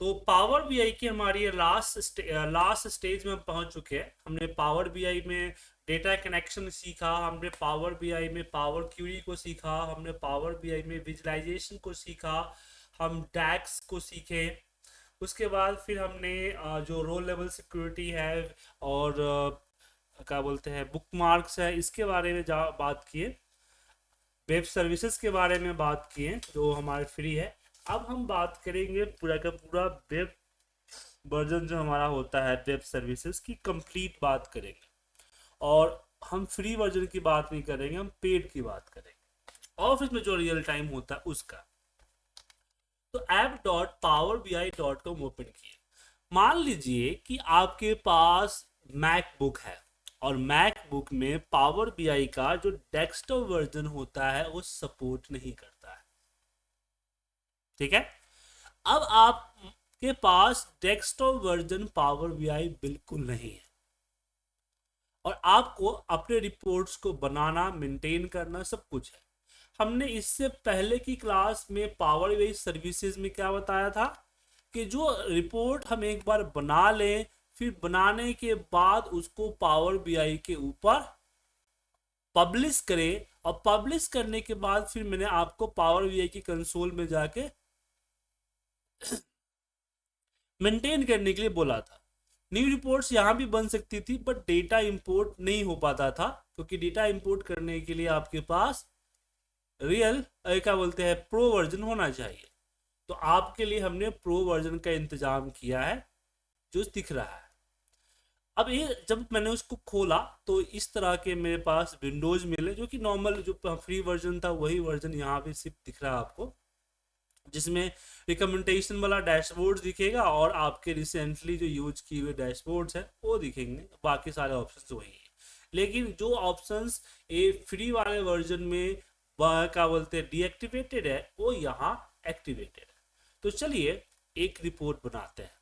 तो power BI की हमारी लास्ट स्टेज में हम पहुंच चुके हैं। हमने पावर बीआई में डेटा कनेक्शन सीखा, हमने पावर बीआई में पावर क्यूरी को सीखा, हमने पावर बीआई में विजुअलाइजेशन को सीखा, हम डैक्स को सीखे। उसके बाद फिर हमने जो रो लेवल सिक्योरिटी है और क्या बोलते हैं बुकमार्क्स है, इसके बारे में बात किए। वेब सर्विसेज के बारे में बात किए जो हमारे फ्री है। अब हम बात करेंगे पूरा का पूरा वेब वर्जन जो हमारा होता है वेब सर्विसेज की कंप्लीट बात करेंगे। और हम फ्री वर्जन की बात नहीं करेंगे, हम पेड की बात करेंगे, ऑफिस में जो रियल टाइम होता है उसका। तो app.powerbi.com ओपन किए। मान लीजिए कि आपके पास मैकबुक है और मैकबुक में पावर बीआई का जो डेस्कटॉप वर्जन होता है वो सपोर्ट नहीं करता है। ठीक है। अब आपके पास डेस्कटॉप वर्जन पावर बीआई बिल्कुल नहीं है और आपको अपने रिपोर्ट्स को बनाना, मेंटेन करना सब कुछ है। हमने इससे पहले की क्लास में पावर बीआई सर्विसेज में क्या बताया था कि जो रिपोर्ट हम एक बार बना लें, फिर बनाने के बाद उसको पावर बीआई के ऊपर पब्लिश करें और पब्लिश करने के बाद फिर मैंने आपको पावर बीआई की कंसोल में जाके मेंटेन करने के लिए बोला था। न्यू रिपोर्ट्स यहाँ भी बन सकती थी बट डेटा इंपोर्ट नहीं हो पाता था, क्योंकि डेटा इंपोर्ट करने के लिए आपके पास रियल क्या बोलते हैं प्रो वर्जन होना चाहिए। तो आपके लिए हमने प्रो वर्जन का इंतजाम किया है जो दिख रहा है। अब ये जब मैंने उसको खोला तो इस तरह के मेरे पास विंडोज मिले, जो कि नॉर्मल जो फ्री वर्जन था वही वर्जन यहाँ पे सिर्फ दिख रहा है आपको, जिसमें रिकमेंडेशन वाला डैशबोर्ड दिखेगा और आपके रिसेंटली जो यूज किए हुए डैशबोर्ड्स है वो दिखेंगे, बाकी सारे ऑप्शंस वही है। लेकिन जो ऑप्शंस ये फ्री वाले वर्जन में क्या बोलते हैं डीएक्टिवेटेड है वो यहाँ एक्टिवेटेड है। तो चलिए एक रिपोर्ट बनाते हैं।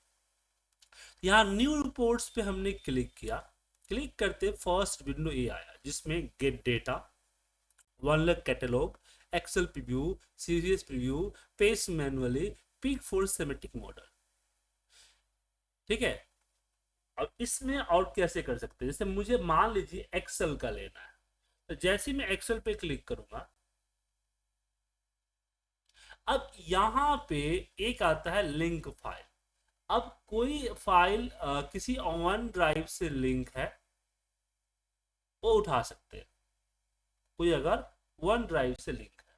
यहाँ न्यू रिपोर्ट्स पे हमने क्लिक किया। क्लिक करते फर्स्ट विंडो ये आया जिसमें get data, OneLake catalog, Excel preview, series preview, paste manually, pick for semantic model. ठीक है। अब इसमें और कैसे कर सकते हैं, जैसे मुझे मान लीजिए एक्सेल का लेना है, तो जैसे ही मैं एक्सेल पे क्लिक करूंगा, अब यहाँ पे एक आता है लिंक फाइल। अब कोई फाइल किसी वन ड्राइव से लिंक है वो उठा सकते हैं, कोई अगर वन ड्राइव से लिंक है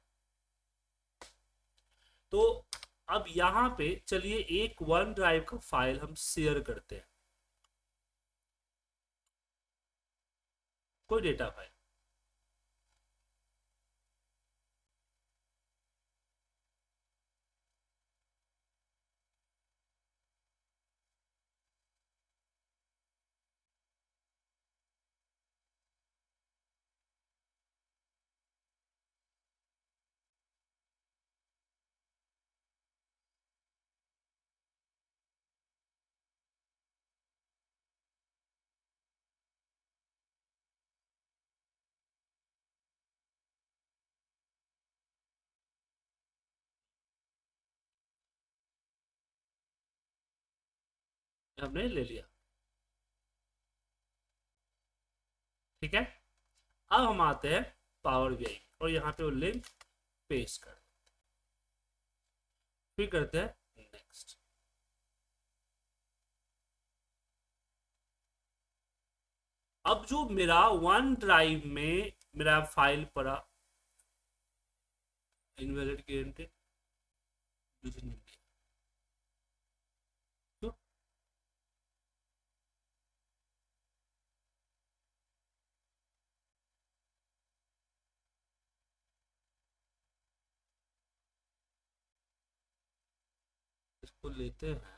तो। अब यहाँ पे चलिए एक वन ड्राइव का फाइल हम शेयर करते हैं, कोई डेटा फाइल। हमने ले लिया। ठीक है। अब हम आते हैं पावर बीआई और यहाँ पे वो लिंक पेस्ट कर, फिर करते हैं नेक्स्ट। अब जो मेरा वन ड्राइव में मेरा फाइल पड़ा, इनवैलिड गारंटी तो इसको लेते हैं।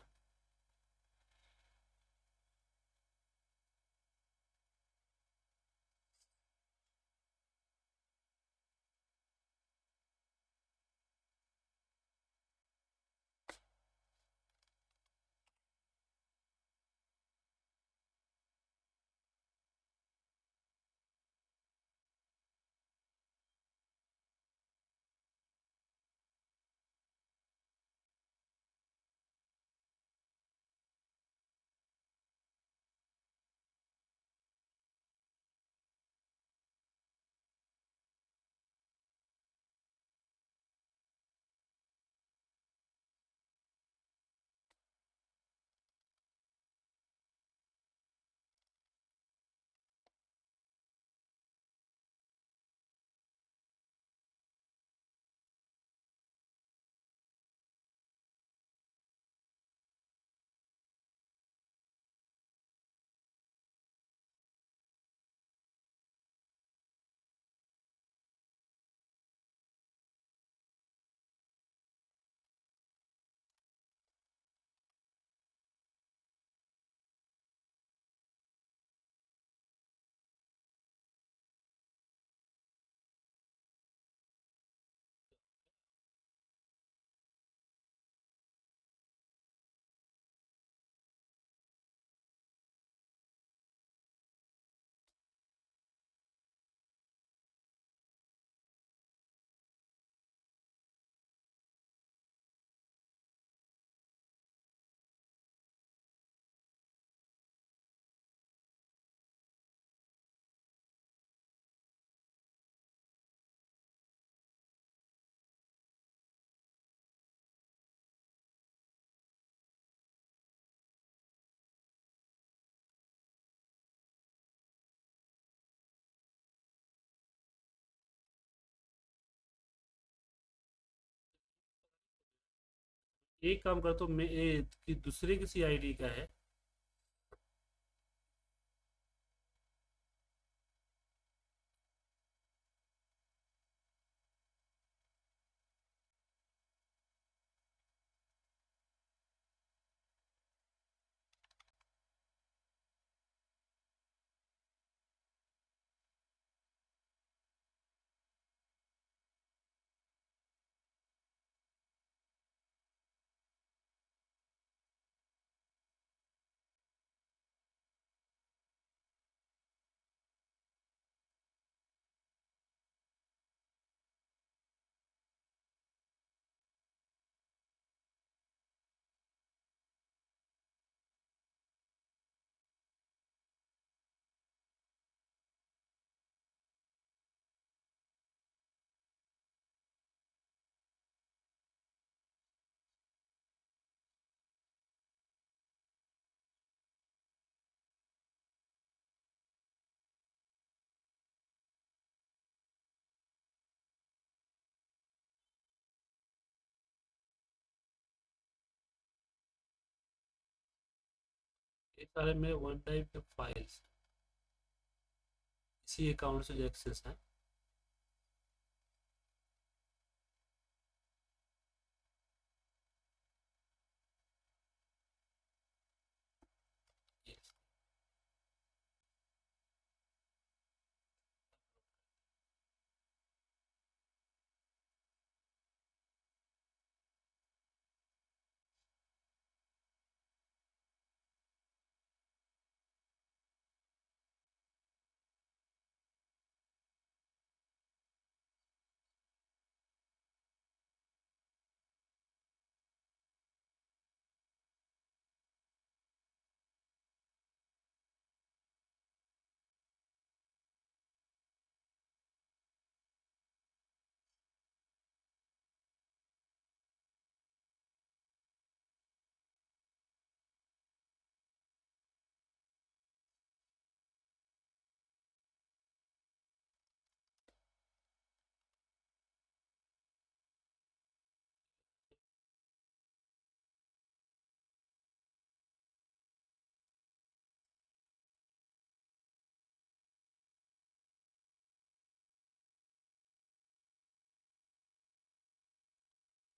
एक काम करता हूँ मैं, कि दूसरे किसी आईडी का है। ये सारे मेरे वन ड्राइव के फाइल्स इसी अकाउंट से जो एक्सेस है। Yes.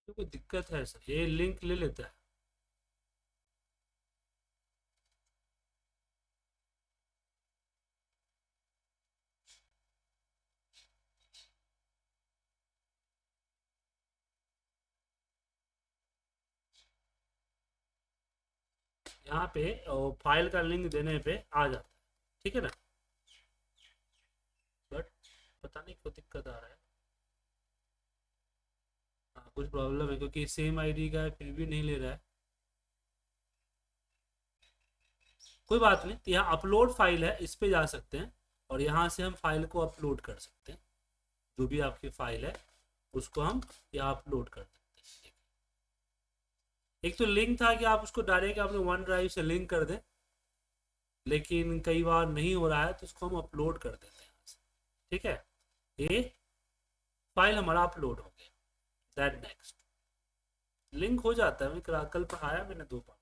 तो कोई दिक्कत है सर, ये लिंक ले लेता है। यहाँ पे फाइल का लिंक देने पे आ जाता है, ठीक है ना। बट पता नहीं क्यों दिक्कत आ रहा है। हाँ, कुछ प्रॉब्लम है क्योंकि सेम आईडी का है फिर भी नहीं ले रहा है। कोई बात नहीं, तो यहाँ अपलोड फाइल है, इस पे जा सकते हैं और यहाँ से हम फाइल को अपलोड कर सकते हैं। जो भी आपकी फाइल है उसको हम यहाँ अपलोड कर सकते हैं। एक तो लिंक था कि आप उसको डायरेक्ट अपने वन ड्राइव से लिंक कर दें, लेकिन कई बार नहीं हो रहा है तो उसको हम अपलोड कर देते हैं। ठीक है, ये फाइल हमारा अपलोड हो गया। दैट नेक्स्ट लिंक हो जाता है, मैं कल पढ़ाया मैंने 2 बार।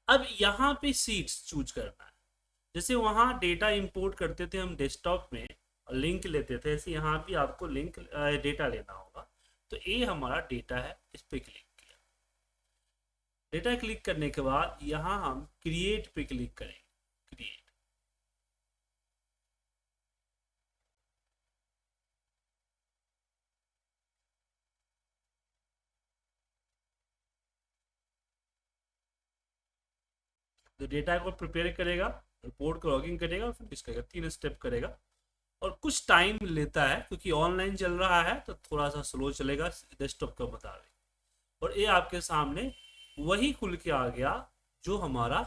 अब यहाँ पे सीट्स चूज करना है। जैसे वहाँ डेटा इंपोर्ट करते थे हम डेस्कटॉप में और लिंक लेते थे, ऐसे यहाँ भी आपको लिंक डेटा लेना होगा। तो ये हमारा डेटा है, इस पे क्लिक किया। डेटा क्लिक करने के बाद यहाँ हम क्रिएट पे क्लिक करेंगे। क्रिएट, तो डेटा को प्रिपेयर करेगा, रिपोर्ट को लॉगिंग करेगा और फिर डिस्क करेगा, 3 स्टेप करेगा। और कुछ टाइम लेता है क्योंकि ऑनलाइन चल रहा है तो थोड़ा सा स्लो चलेगा डेस्कटॉप के मुताबिक। और ये आपके सामने वही खुल के आ गया जो हमारा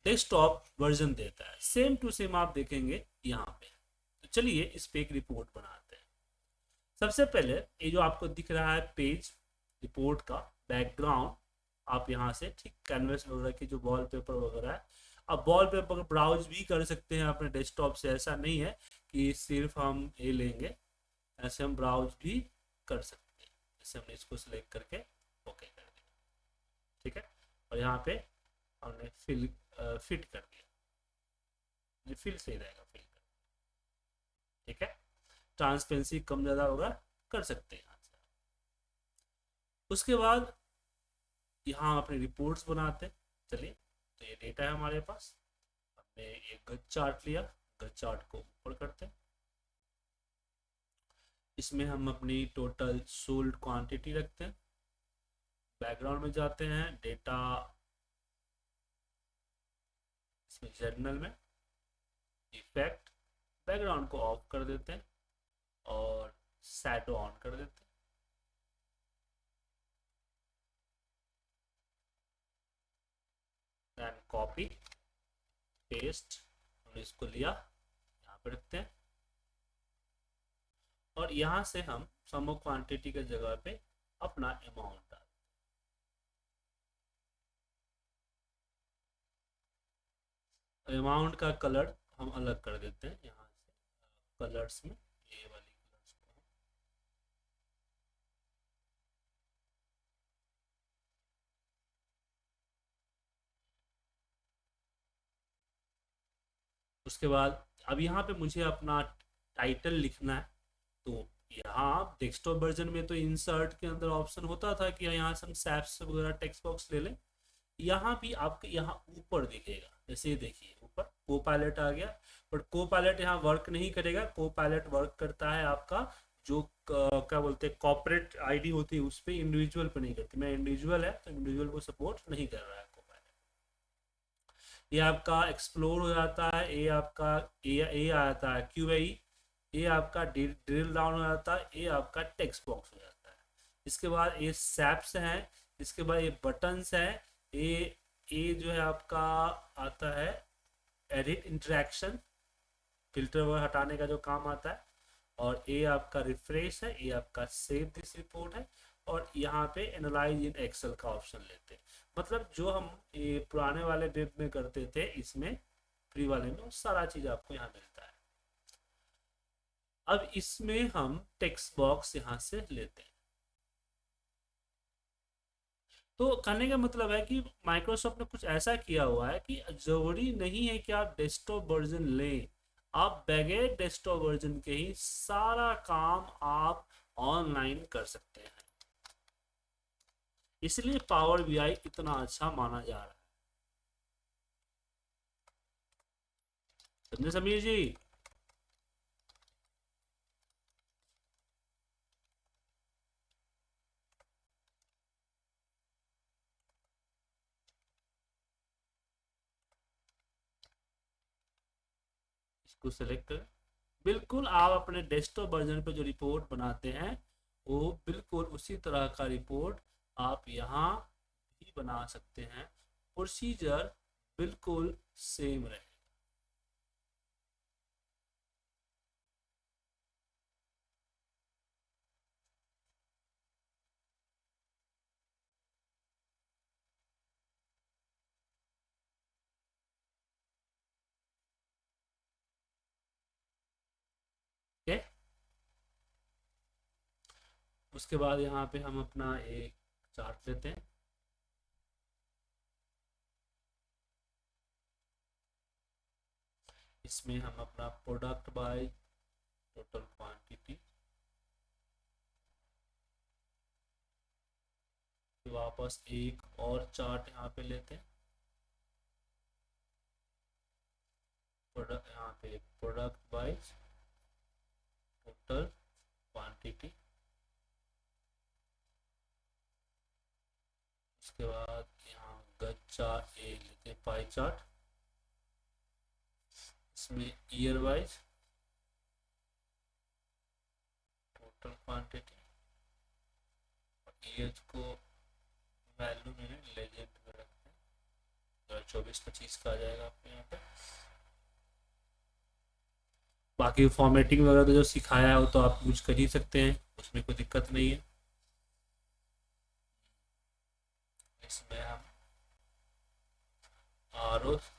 डेस्कटॉप वर्जन देता है। सेम टू सेम आप देखेंगे यहाँ पे। तो चलिए इस पे एक रिपोर्ट बनाते हैं। सबसे पहले ये जो आपको दिख रहा है पेज रिपोर्ट का बैकग्राउंड, आप यहाँ से ठीक कैनवस वगैरह की जो वॉलपेपर वगैरह है, अब वॉलपेपर ब्राउज भी कर सकते हैं अपने डेस्कटॉप से। ऐसा नहीं है कि सिर्फ हम ये लेंगे, ऐसे हम ब्राउज भी कर सकते हैं। जैसे हमने इसको सिलेक्ट करके ओके कर दिया, ठीक है। और यहाँ पे हमने फिट कर दिया, ये फिल सही रहेगा, फिल कर, ठीक है। ट्रांसपेरेंसी कम ज़्यादा होगा, कर सकते हैं यहाँ से। उसके बाद यहाँ हम अपनी रिपोर्ट्स बनाते हैं। चलिए, तो ये डेटा है हमारे पास, हमने एक गज चार्ट लिया, गज चार्ट को ऊपर करते हैं। इसमें हम अपनी टोटल सोल्ड क्वांटिटी रखते हैं। बैकग्राउंड में जाते हैं, डेटा, इसमें जर्नल में इफेक्ट, बैकग्राउंड को ऑफ कर देते हैं और शैडो ऑन कर देते हैं। देन कॉपी पेस्ट, हमने इसको लिया, यहाँ पे रखते हैं। और यहाँ से हम सम ऑफ क्वांटिटी के जगह पे अपना अमाउंट डाल, अमाउंट का कलर हम अलग कर देते हैं यहाँ से, कलर्स में ये वाली कलर्स को। उसके बाद अब यहाँ पे मुझे अपना टाइटल लिखना है, तो यहाँ डेस्कटॉप वर्जन में तो इंसर्ट के अंदर ऑप्शन होता था कि यहाँ से हम सैप्स वगैरह टेक्स्ट बॉक्स ले लें। यहाँ भी आपके यहाँ ऊपर दिखेगा, जैसे ये देखिए ऊपर को पायलट आ गया, बट को पायलट यहाँ वर्क नहीं करेगा। को पायलट वर्क करता है आपका जो क्या बोलते हैं कॉर्पोरेट आईडी होती है उस पर, इंडिविजुअल पे नहीं करती। मैं इंडिविजुअल है तो इंडिविजुअल को सपोर्ट नहीं कर रहा है को पायलट। ये आपका एक्सप्लोर हो जाता है, ये आपका ए आ जाता है क्यूआई, ये आपका ड्रिल डाउन हो जाता है, ये आपका टेक्स्ट बॉक्स हो जाता है। इसके बाद ये सैप्स हैं, इसके बाद ये बटन्स हैं, ये जो है आपका आता है एडिट इंटरेक्शन, फिल्टर वगैरह हटाने का जो काम आता है। और ये आपका रिफ्रेश है, ये आपका सेव दिस रिपोर्ट है। और यहाँ पे एनालाइज इन एक्सेल का ऑप्शन लेते हैं। मतलब जो हम ये पुराने वाले वेब में करते थे, इसमें फ्री वाले में वो सारा चीज आपको यहाँ मिलता है। अब इसमें हम टेक्स्ट बॉक्स यहाँ से लेते हैं। तो कहने का मतलब है कि माइक्रोसॉफ्ट ने कुछ ऐसा किया हुआ है कि जरूरी नहीं है कि आप डेस्कटॉप वर्जन लें, आप बगैर डेस्कटॉप वर्जन के ही सारा काम आप ऑनलाइन कर सकते हैं। इसलिए पावर बीआई इतना अच्छा माना जा रहा है। समझे समीर जी? इसको सेलेक्ट करें। बिल्कुल आप अपने डेस्कटॉप वर्जन पे जो रिपोर्ट बनाते हैं वो बिल्कुल उसी तरह का रिपोर्ट आप यहाँ भी बना सकते हैं। प्रोसीजर बिल्कुल सेम रहे। ठीक है। उसके बाद यहाँ पे हम अपना एक चार्ट लेते हैं। इसमें हम अपना प्रोडक्ट बाय टोटल क्वांटिटी, वापस एक और चार्ट यहाँ पे लेते हैं। प्रोडक्ट यहाँ पे प्रोडक्ट बाय टोटल क्वांटिटी। उसके बाद यहाँ गच्चा ए लेते हैं पाई चार्ट, इसमें year wise total quantity, year को वैल्यू में लेजेंड में रखते हैं, 24-25 का आ जाएगा आपके यहाँ पे। बाकी फॉर्मेटिंग वगैरह तो जो सिखाया है वो तो आप यूज कर ही सकते हैं, उसमें कोई दिक्कत नहीं है। इसमें हम आरोस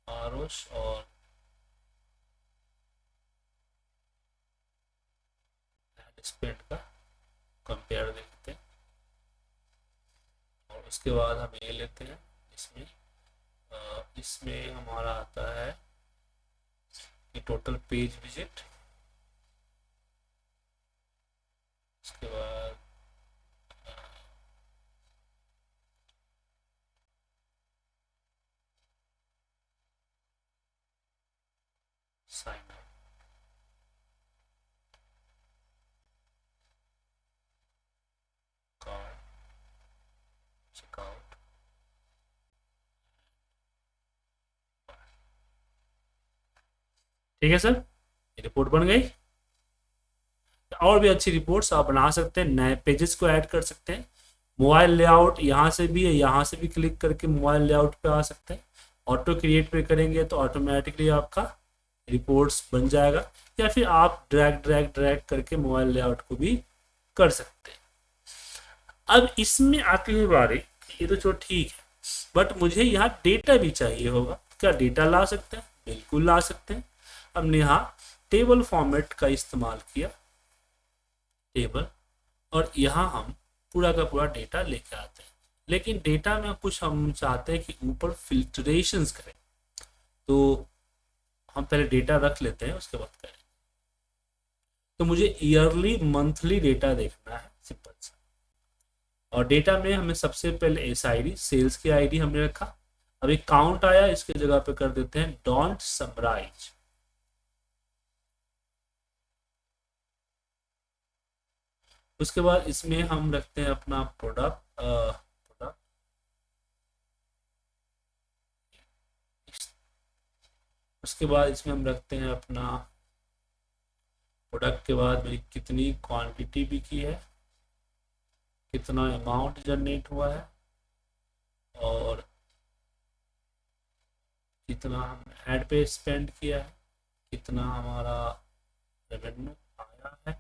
आरोस और स्पेंड का कंपेयर देखते हैं, और उसके बाद हम ये लेते हैं। इसमें इसमें हमारा आता है कि टोटल पेज विजिट, उसके बाद साइन अप, कार्ड, चेकआउट, ठीक है सर, ये रिपोर्ट बन गई। और भी अच्छी रिपोर्ट्स आप बना सकते हैं, नए पेजेस को ऐड कर सकते हैं। मोबाइल लेआउट यहाँ से भी है, यहाँ से भी क्लिक करके मोबाइल लेआउट पे आ सकते हैं। ऑटो क्रिएट पे करेंगे तो ऑटोमेटिकली आपका रिपोर्ट्स बन जाएगा, या फिर आप ड्रैग ड्रैग ड्रैग करके मोबाइल लेआउट को भी कर सकते हैं। अब इसमें आती है बारी, ये तो जो ठीक है, बट मुझे यहाँ डेटा भी चाहिए होगा। क्या डेटा ला सकते हैं? बिल्कुल ला सकते हैं। हमने यहाँ टेबल फॉर्मेट का इस्तेमाल किया, टेबल, और यहाँ हम पूरा का पूरा डेटा लेके आते हैं। लेकिन डेटा में कुछ हम चाहते हैं कि ऊपर फिल्ट्रेशंस करें, तो हम पहले डेटा रख लेते हैं, उसके बाद करें। तो मुझे ईयरली मंथली डेटा देखना है, सिंपल सा। और डेटा में हमें सबसे पहले एस आई डी, सेल्स की आईडी हमने रखा। अब एक काउंट आया, इसके जगह पे कर देते हैं डोंट समराइज। उसके बाद इसमें हम रखते हैं अपना प्रोडक्ट, उसके बाद इसमें हम रखते हैं अपना प्रोडक्ट के बाद मेरी कितनी क्वांटिटी बिकी है, कितना अमाउंट जनरेट हुआ है, और कितना हम ऐड पे स्पेंड किया है, कितना हमारा रेवेन्यू आया है।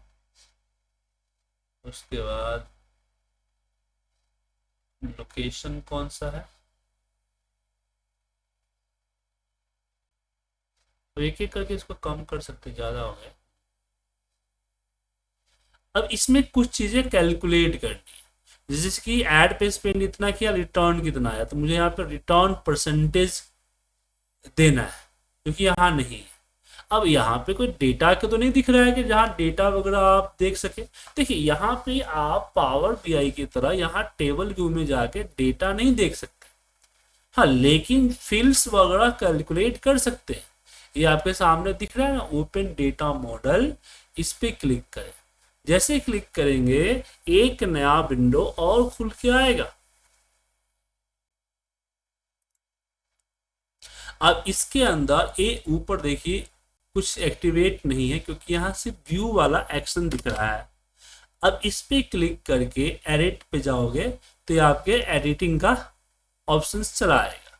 उसके बाद लोकेशन कौन सा है, तो एक एक करके इसको कम कर सकते, ज़्यादा हो गया। अब इसमें कुछ चीज़ें कैलकुलेट करनी है, जैसे कि ऐड पे स्पेंड इतना किया, रिटर्न कितना आया, तो मुझे यहाँ पर रिटर्न परसेंटेज देना है, क्योंकि यहाँ नहीं है। अब यहाँ पे कोई डेटा के तो नहीं दिख रहा है कि जहाँ डेटा वगैरह आप देख सके। देखिए यहाँ पे आप पावर बीआई की तरह यहाँ टेबल व्यू में जाके डेटा नहीं देख सकते, हाँ, लेकिन फील्ड्स वगैरह कैलकुलेट कर सकते हैं। ये आपके सामने दिख रहा है ना, ओपन डेटा मॉडल, इस पे क्लिक करें। जैसे क्लिक करेंगे एक नया विंडो और खुल के आएगा। अब इसके अंदर ये ऊपर देखिए कुछ एक्टिवेट नहीं है, क्योंकि यहाँ से व्यू वाला एक्शन दिख रहा है। अब इस पे क्लिक करके एडिट पे जाओगे तो ये आपके एडिटिंग का ऑप्शन चला आएगा।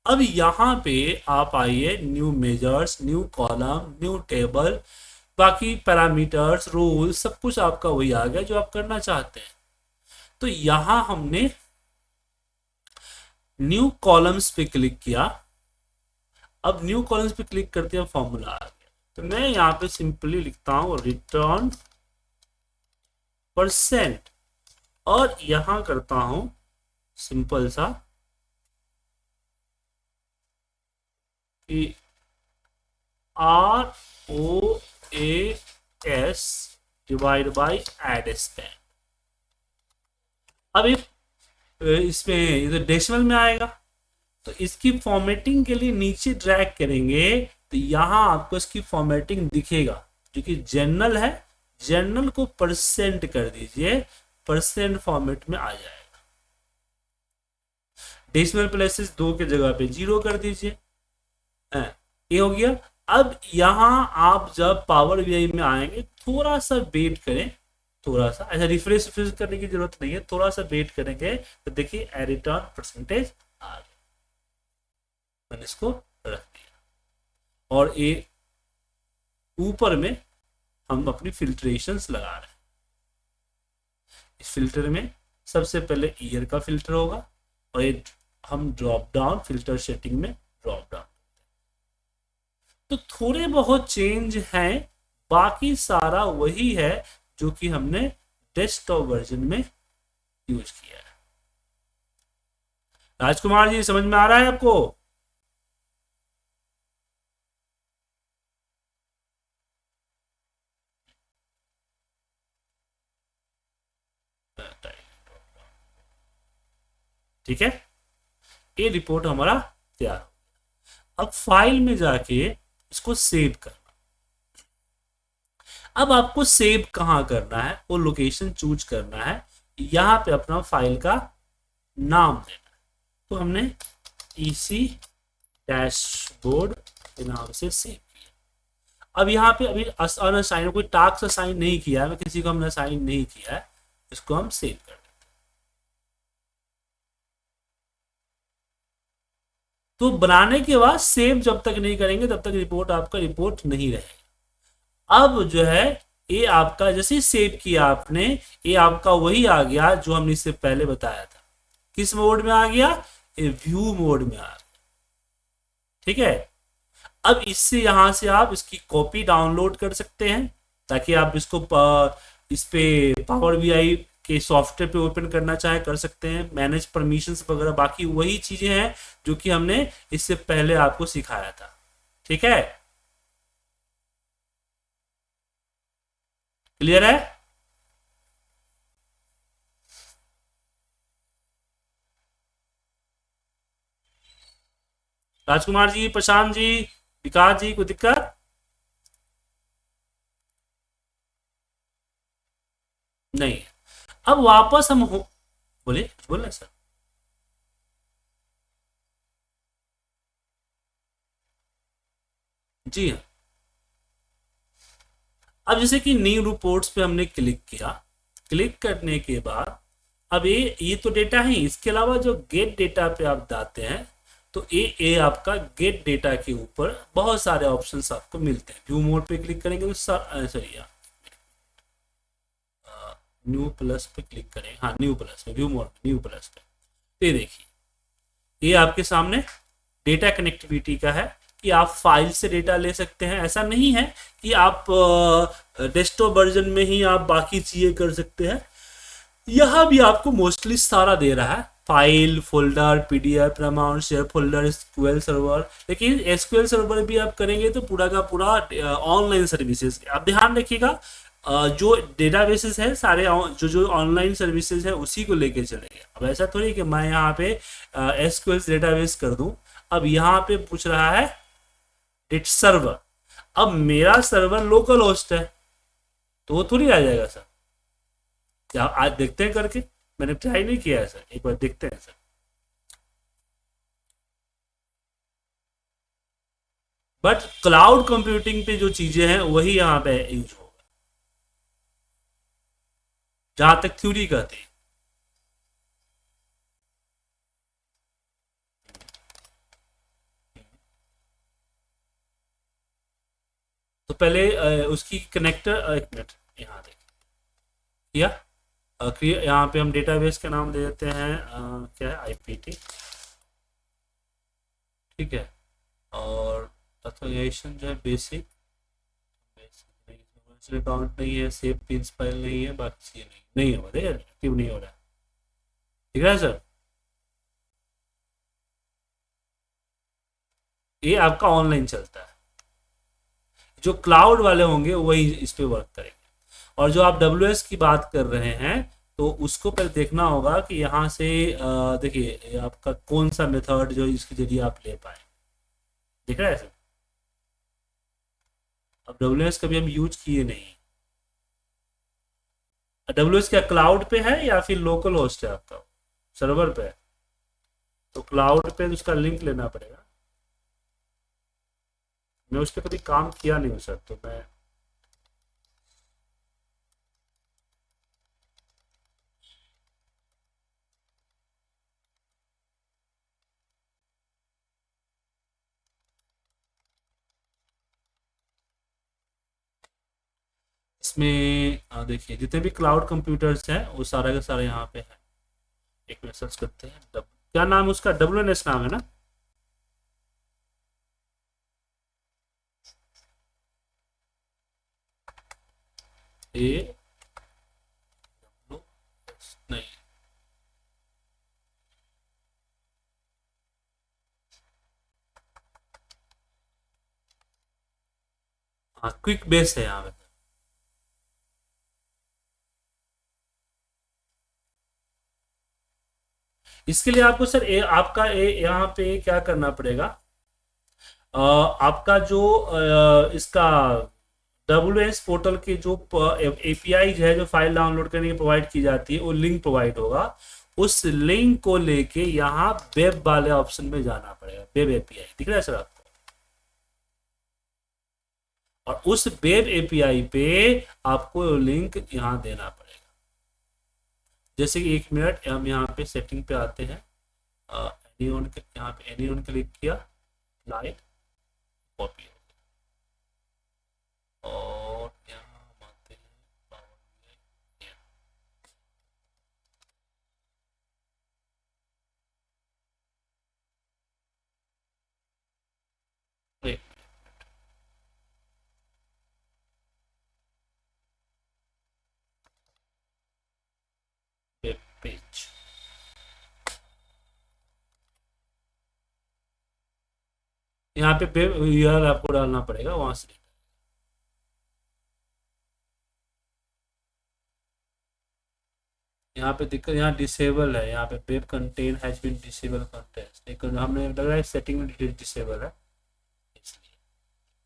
अब यहाँ पे आप आइए, new measures, new column, new table, बाकी पैरामीटर्स, रूल, सब कुछ आपका वही आ गया जो आप करना चाहते हैं। तो यहाँ हमने न्यू कॉलम्स पे क्लिक किया। अब न्यू कॉलम्स पे क्लिक करते हैं, फॉर्मूला आ गया। तो मैं यहाँ पे सिंपली लिखता हूँ रिटर्न परसेंट, और यहाँ करता हूँ सिंपल सा कि ROAS divide by ad spend. अब इसमें ये तो डेसिमल में आएगा, तो इसकी फॉर्मेटिंग के लिए नीचे ड्रैग करेंगे तो यहाँ आपको इसकी फॉर्मेटिंग दिखेगा, जो कि जनरल है। जनरल को परसेंट कर दीजिए, परसेंट फॉर्मेट में आ जाएगा। डेसिमल प्लेसेस 2 के जगह पे 0 कर दीजिए, ये हो गया। अब यहाँ आप जब पावर बीआई में आएंगे, थोड़ा सा वेट करें, थोड़ा सा ऐसा रिफ्रेश करने की जरूरत नहीं है, थोड़ा सा वेट करेंगे तो देखिए रिटर्न परसेंटेज आ गया। मैंने इसको रख दिया, और ये ऊपर में हम अपनी फिल्ट्रेशंस लगा रहे हैं। इस फिल्टर में सबसे पहले ईयर का फिल्टर होगा, और ये हम ड्रॉप डाउन फिल्टर सेटिंग में ड्रॉप डाउन। तो थोड़े बहुत चेंज हैं बाकी सारा वही है जो कि हमने डेस्कटॉप वर्जन में यूज किया है। राजकुमार जी समझ में आ रहा है आपको? ठीक है, ये रिपोर्ट हमारा तैयार। अब फाइल में जाके इसको सेव करना। अब आपको सेव कहाँ करना है, वो लोकेशन चूज करना है। यहाँ पे अपना फाइल का नाम देना है। तो हमने ईसी डैशबोर्ड के नाम से सेव किया। अब यहाँ पे अभी अनअसाइन कोई टास्क असाइन नहीं किया है, मैं किसी को हमने असाइन नहीं किया है, इसको हम सेव कर देते। तो बनाने के बाद सेव जब तक नहीं करेंगे तब तक रिपोर्ट आपका रिपोर्ट नहीं रहेगा। अब जो है ये आपका जैसे ही सेव किया आपने, ये आपका वही आ गया जो हमने इससे पहले बताया था। किस मोड में आ गया? ये व्यू मोड में आ गया। ठीक है, अब इससे यहां से आप इसकी कॉपी डाउनलोड कर सकते हैं ताकि आप इसको इस पे पावर बीआई के सॉफ्टवेयर पे ओपन करना चाहे कर सकते हैं। मैनेज परमिशंस वगैरह बाकी वही चीजें हैं जो कि हमने इससे पहले आपको सिखाया था। ठीक है, क्लियर है? राजकुमार जी, प्रशांत जी, विकास जी, कोई दिक्कत? नहीं है। अब वापस हम बोले बोल रहे सर। जी हाँ। अब जैसे कि न्यू रिपोर्ट्स पे हमने क्लिक किया, क्लिक करने के बाद अब ये तो डेटा है, इसके अलावा जो गेट डेटा पे आप जाते हैं तो ये आपका गेट डेटा के ऊपर बहुत सारे ऑप्शंस आपको मिलते हैं। व्यू मोड पे क्लिक करेंगे तो सॉरी न्यू प्लस पे क्लिक करें, हाँ न्यू प्लस पे, व्यू मोड न्यू प्लस पे। ये देखिए ये आपके सामने डेटा कनेक्टिविटी का है कि आप फाइल से डेटा ले सकते हैं। ऐसा नहीं है कि आप डेस्कटॉप वर्जन में ही आप बाकी चीजें कर सकते हैं। यहां भी आपको मोस्टली सारा दे रहा है, file, folder, PDF, amount, share folder, SQL server. लेकिन एसक्यूएल सर्वर भी आप करेंगे तो पूरा का पूरा ऑनलाइन सर्विसेज। आप ध्यान रखिएगा जो डेटाबेसेस है सारे जो जो ऑनलाइन सर्विसेज है उसी को लेके चलेंगे। अब ऐसा थोड़ी कि मैं यहाँ पे एसक्यूएल डेटाबेस कर दूं। अब यहाँ पे पूछ रहा है इट सर्वर। अब मेरा सर्वर लोकल होस्ट है तो वो थोड़ी आ जाएगा सर। क्या आज देखते हैं करके, मैंने ट्राई नहीं किया है सर, एक बार देखते हैं सर। बट क्लाउड कंप्यूटिंग पे जो चीजें हैं वही यहाँ पे यूज होगा जहां तक थ्योरी कहते हैं। तो पहले उसकी कनेक्टर एक मिनट यहाँ देखिए यहाँ पे हम डेटाबेस का नाम दे देते हैं क्या है आईपीटी। ठीक है, और एसोसिएशन जो है बेसिक बेसिक अकाउंट नहीं है, सेव पिन्स फाइल नहीं है, बाकी चीजें नहीं है बताइए एक्टिव नहीं हो रहा है। ठीक है सर, ये आपका ऑनलाइन चलता है। जो क्लाउड वाले होंगे वही इस पे वर्क करेंगे। और जो आप डब्ल्यू की बात कर रहे हैं तो उसको पहले देखना होगा कि यहाँ से देखिए आपका कौन सा मेथड जो इसके जरिए आप ले पाए। दिख रहा है सर? अब डब्ल्यू कभी हम यूज किए नहीं। डब्ल्यू क्या क्लाउड पे है या फिर लोकल होस्ट है आपका, सर्वर पे है? तो क्लाउड पे उसका लिंक लेना पड़ेगा। मैं उस पर कभी काम किया नहीं हूँ सर, तो मैं इसमें देखिए जितने भी क्लाउड कंप्यूटर्स हैं वो सारा का सारा यहाँ पे है। एक मिनट सर्च करते हैं। क्या नाम है उसका? WNS नाम है ना? ए नहीं, हाँ क्विक बेस है यहाँ पे। इसके लिए आपको सर आपका यहाँ पे क्या करना पड़ेगा। आपका जो इसका WS पोर्टल के जो एपीआई है, जो फाइल डाउनलोड करने की प्रोवाइड की जाती है, वो लिंक प्रोवाइड होगा। उस लिंक को लेके यहाँ वेब वाले ऑप्शन में जाना पड़ेगा। वेब एपीआई दिख रहा है सर आपको, और उस वेब एपीआई पे आपको लिंक यहाँ देना पड़ेगा। जैसे कि 1 मिनट, हम यहाँ पे सेटिंग पे आते हैं। एनीवन के यहाँ पे एनीवन क्लिक किया, लाइट कॉपी, और यहाँ हम आते हैं पावर BI। एक वेब पेज, यहाँ पे वेब यूआरएल आपको डालना पड़ेगा वहां से। यहाँ पे दिक्कत, यहाँ डिसेबल है, यहाँ पे web content has been disable content, लेकिन हमने लग रहा है सेटिंग में डिसेबल है इसलिए।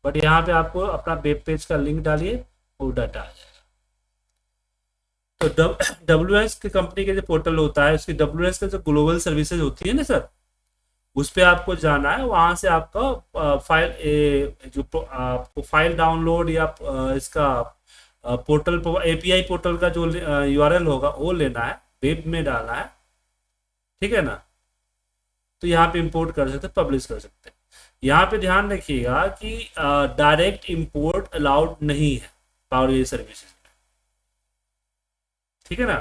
बट यहाँ पे आपको अपना वेब पेज का लिंक डालिए, वो डाटा आ जाएगा। तो WS की कंपनी के जो पोर्टल होता है, उसकी WS का जो ग्लोबल सर्विसेज होती है ना सर, उस पे आपको जाना है। वहां से आपका आपको फाइल डाउनलोड या इसका पोर्टल एपीआई पोर्टल का जो यूआरएल होगा वो लेना है, वेब में डालना है, ठीक है ना। तो यहाँ पे इंपोर्ट कर सकते हैं, पब्लिश कर सकते हैं। यहाँ पे ध्यान रखिएगा कि डायरेक्ट इंपोर्ट अलाउड नहीं है पावर BI सर्विसेज में, ठीक है ना।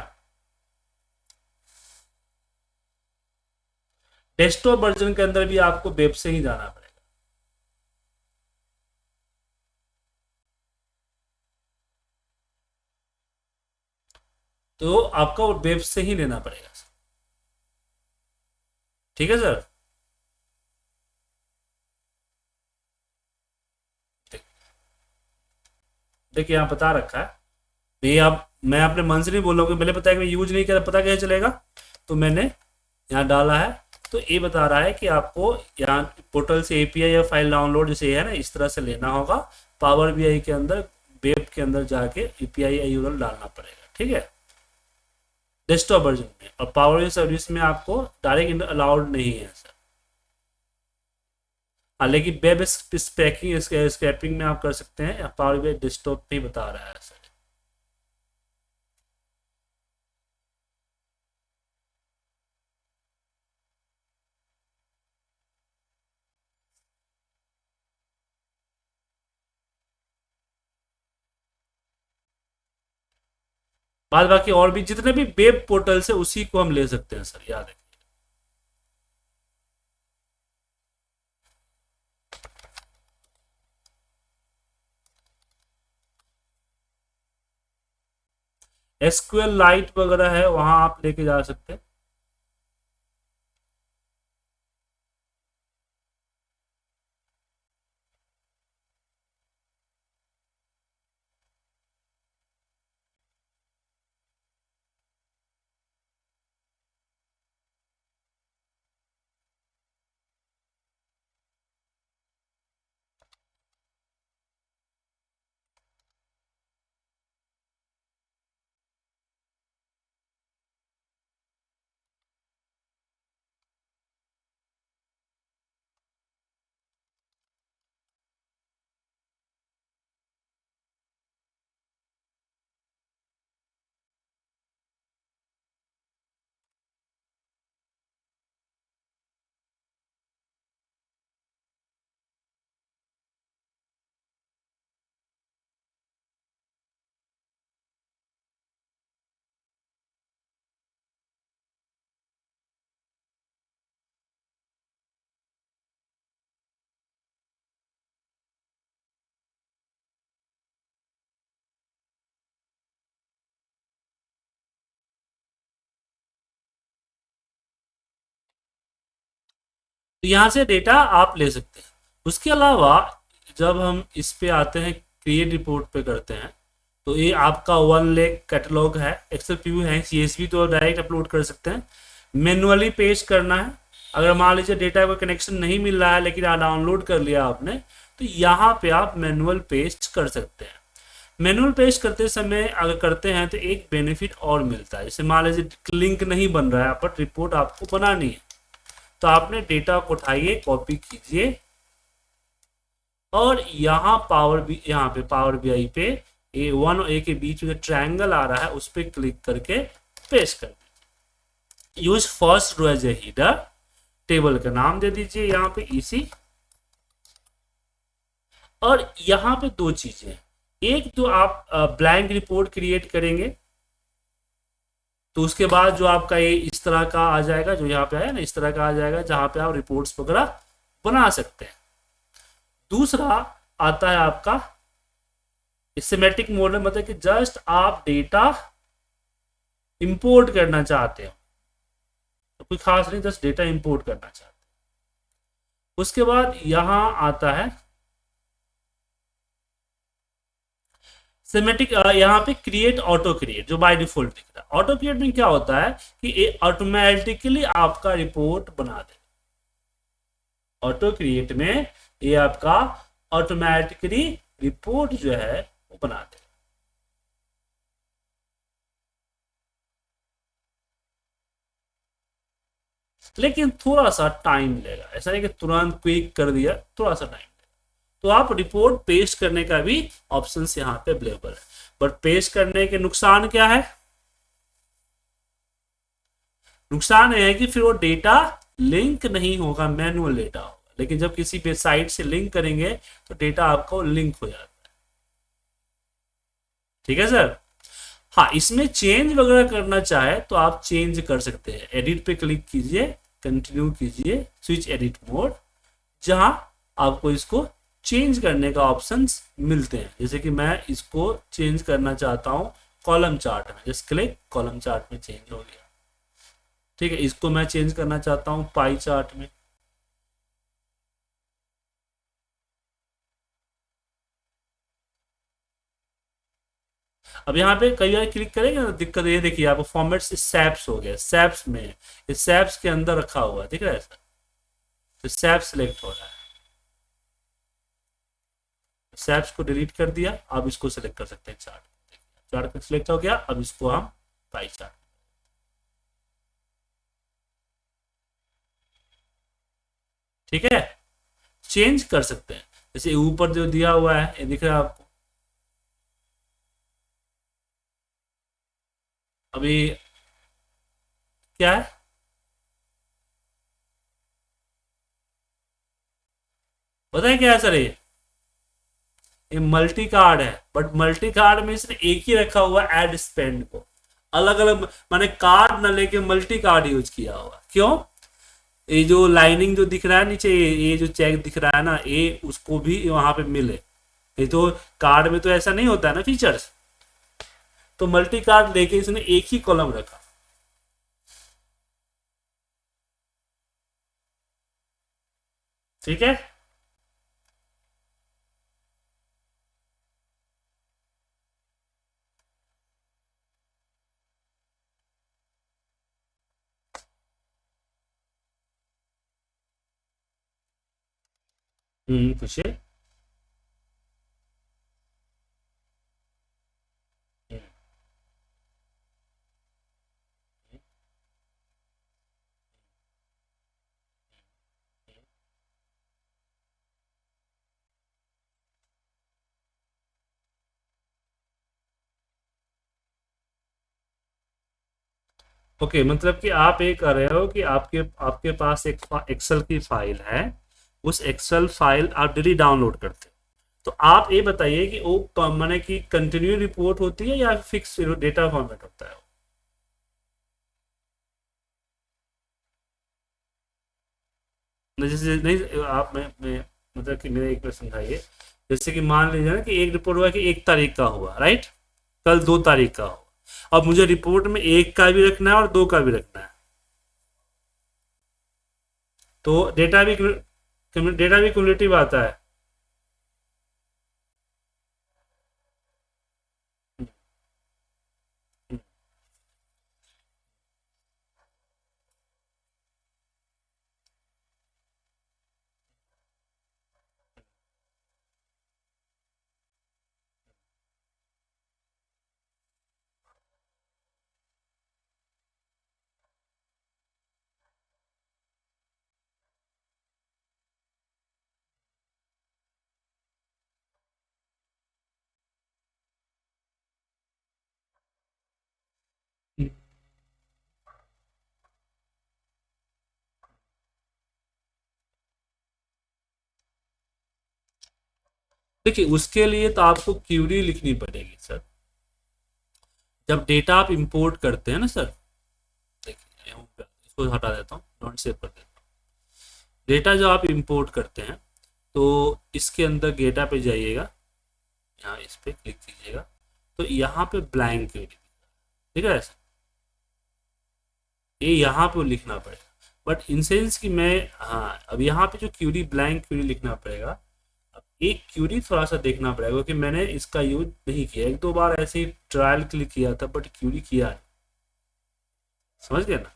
डेस्कटॉप वर्जन के अंदर भी आपको वेब से ही जाना पड़ेगा। तो आपका वो वेब से ही लेना पड़ेगा, ठीक है सर। देखिए यहाँ बता रखा है, ये आप, मैं अपने मन से नहीं बोल रहा हूँ, पहले पता है कि मैं यूज नहीं कर, पता कैसे चलेगा। तो मैंने यहाँ डाला है, तो ये बता रहा है कि आपको यहाँ पोर्टल से एपीआई या फाइल डाउनलोड जैसे है ना, इस तरह से लेना होगा। पावर बीआई के अंदर वेब के अंदर जाके एपीआई या यूआरएल डालना पड़ेगा, ठीक है, डेस्कटॉप वर्जन में। और पावर BI सर्विस में आपको डायरेक्ट अलाउड नहीं है सर। हाँ, लेकिन वेब स्पैकिंग स्क्रैपिंग में आप कर सकते हैं, पावर BI डेस्कटॉप पे ही बता रहा है सर। बाद बाकी और भी जितने भी वेब पोर्टल से उसी को हम ले सकते हैं सर, याद है। SQL लाइट वगैरह है, वहां आप लेके जा सकते हैं। तो यहाँ से डेटा आप ले सकते हैं। उसके अलावा जब हम इस पे आते हैं, क्रिएट रिपोर्ट पे करते हैं, तो ये आपका 1 लेख कैटलॉग है, एक्सेल व्यू है, सीएसवी तो डायरेक्ट अपलोड कर सकते हैं, मैनुअली पेस्ट करना है। अगर मान लीजिए डेटा का कनेक्शन नहीं मिल रहा है लेकिन डाउनलोड कर लिया आपने, तो यहाँ पे आप मैनुअल पेस्ट कर सकते हैं। मैनुअल पेस्ट करते समय अगर करते हैं तो एक बेनिफिट और मिलता है, जैसे मान लीजिए लिंक नहीं बन रहा है पर रिपोर्ट आपको बनानी है, तो आपने डेटा को उठाइए, कॉपी कीजिए और यहाँ यहाँ पे पावर बीआई पे A1 और A के बीच में ट्रायंगल आ रहा है उस पर क्लिक करके पेस्ट कर दीजिए। Use first row as a header, table का नाम दे दीजिए यहाँ पे इसी। और यहाँ पे दो चीजें, एक तो आप ब्लैंक रिपोर्ट क्रिएट करेंगे तो उसके बाद जो आपका ये इस तरह का आ जाएगा, जो यहाँ पे है ना इस तरह का आ जाएगा, जहां पे आप रिपोर्ट्स वगैरह बना सकते हैं। दूसरा आता है आपका सिमेट्रिक मोड में, मतलब कि जस्ट आप डेटा इंपोर्ट करना चाहते हो, तो कोई खास नहीं, जस्ट डेटा इंपोर्ट करना चाहते हो। उसके बाद यहां आता है सिमेट्रिक, यहाँ पे क्रिएट ऑटो क्रिएट जो बाय डिफॉल्ट दिख रहा है। ऑटो क्रिएट में क्या होता है कि ये ऑटोमेटिकली आपका रिपोर्ट बना दे। ऑटो क्रिएट में ये आपका ऑटोमेटिकली रिपोर्ट जो है वो बना दे। लेकिन थोड़ा सा टाइम लेगा, ऐसा नहीं कि तुरंत क्विक कर दिया, थोड़ा सा टाइम। तो आप रिपोर्ट पेस्ट करने का भी ऑप्शन यहाँ पे अवेलेबल है, बट पेस्ट करने के नुकसान क्या है? नुकसान यह है कि फिर वो डेटा लिंक नहीं होगा, मैनुअल डेटा होगा। लेकिन जब किसी वेबसाइट से लिंक करेंगे तो डेटा आपको लिंक हो जाता है। ठीक है सर। हाँ, इसमें चेंज वगैरह करना चाहे तो आप चेंज कर सकते हैं। एडिट पे क्लिक कीजिए, कंटिन्यू कीजिए, स्विच एडिट मोड, जहां आपको इसको चेंज करने का ऑप्शंस मिलते हैं। जैसे कि मैं इसको चेंज करना चाहता हूं कॉलम चार्ट में, जस्ट क्लिक, कॉलम चार्ट में चेंज हो गया। ठीक है, इसको मैं चेंज करना चाहता हूं पाई चार्ट में। अब यहाँ पे कई बार क्लिक करेंगे ना, दिक्कत ये देखिए आपको फॉर्मेट से सैप्स हो गया, सैप्स में ये सैप्स के अंदर रखा हुआ है, दिख रहा है सर, तो सैप सिलेक्ट हो रहा है। सैप्स को डिलीट कर दिया, अब इसको सिलेक्ट कर सकते हैं चार्ट, चार्ट सिलेक्ट हो गया। अब इसको हम पाई चार्ट, ठीक है, चेंज कर सकते हैं। जैसे ऊपर जो दिया हुआ है ये दिख रहा है आपको, अभी क्या है, पता है क्या है सर? ये मल्टी कार्ड है, बट मल्टी कार्ड में सिर्फ एक ही रखा हुआ एड स्पेंड को, अलग अलग माने कार्ड न लेके मल्टी कार्ड यूज किया हुआ। क्यों? ये जो लाइनिंग जो दिख रहा है नीचे, ये जो चेक दिख रहा है ना, ये उसको भी वहां पे मिले। ये तो कार्ड में तो ऐसा नहीं होता है ना फीचर्स, तो मल्टी कार्ड लेके इसने एक ही कॉलम रखा। ठीक है, पूछिए। ओके, मतलब कि आप ये कर रहे हो कि आपके आपके पास एक एक्सेल की फाइल है, उस एक्सेल फाइल आप डेली डाउनलोड करते हो। तो आप ये बताइए कि वो माने कि कंटिन्यू रिपोर्ट होती है या फिक्स डेटा फॉर्मेट होता है? जैसे नहीं आप मैं मतलब कि मेरा एक बार समझाइए। जैसे कि मान लीजिए ना कि एक रिपोर्ट हुआ कि 1 तारीख का हुआ, राइट, कल 2 तारीख का हुआ। अब मुझे रिपोर्ट में 1 का भी रखना है और 2 का भी रखना है। तो डेटा भी क्यूमुलेटिव आता है। देखिए उसके लिए तो आपको क्यूरी लिखनी पड़ेगी सर। जब डेटा आप इंपोर्ट करते हैं ना सर, देखिए इसको हटा देता हूँ, डोंट सेव कर देता हूँ। डेटा जो आप इंपोर्ट करते हैं तो इसके अंदर डेटा पे जाइएगा, यहाँ इस पे क्लिक कीजिएगा, तो यहाँ पे ब्लैंक क्यूरी ठीक है ऐसा, ये यहाँ पे लिखना पड़ेगा। बट इन सेंस कि मैं, हाँ अब यहाँ पे जो क्यूरी ब्लैंक क्यूरी लिखना पड़ेगा। अब एक क्यूरी थोड़ा सा देखना पड़ेगा क्योंकि मैंने इसका यूज नहीं किया, एक दो बार ऐसे ही ट्रायल के लिए किया था बट क्यूरी किया नहीं, समझ गए ना।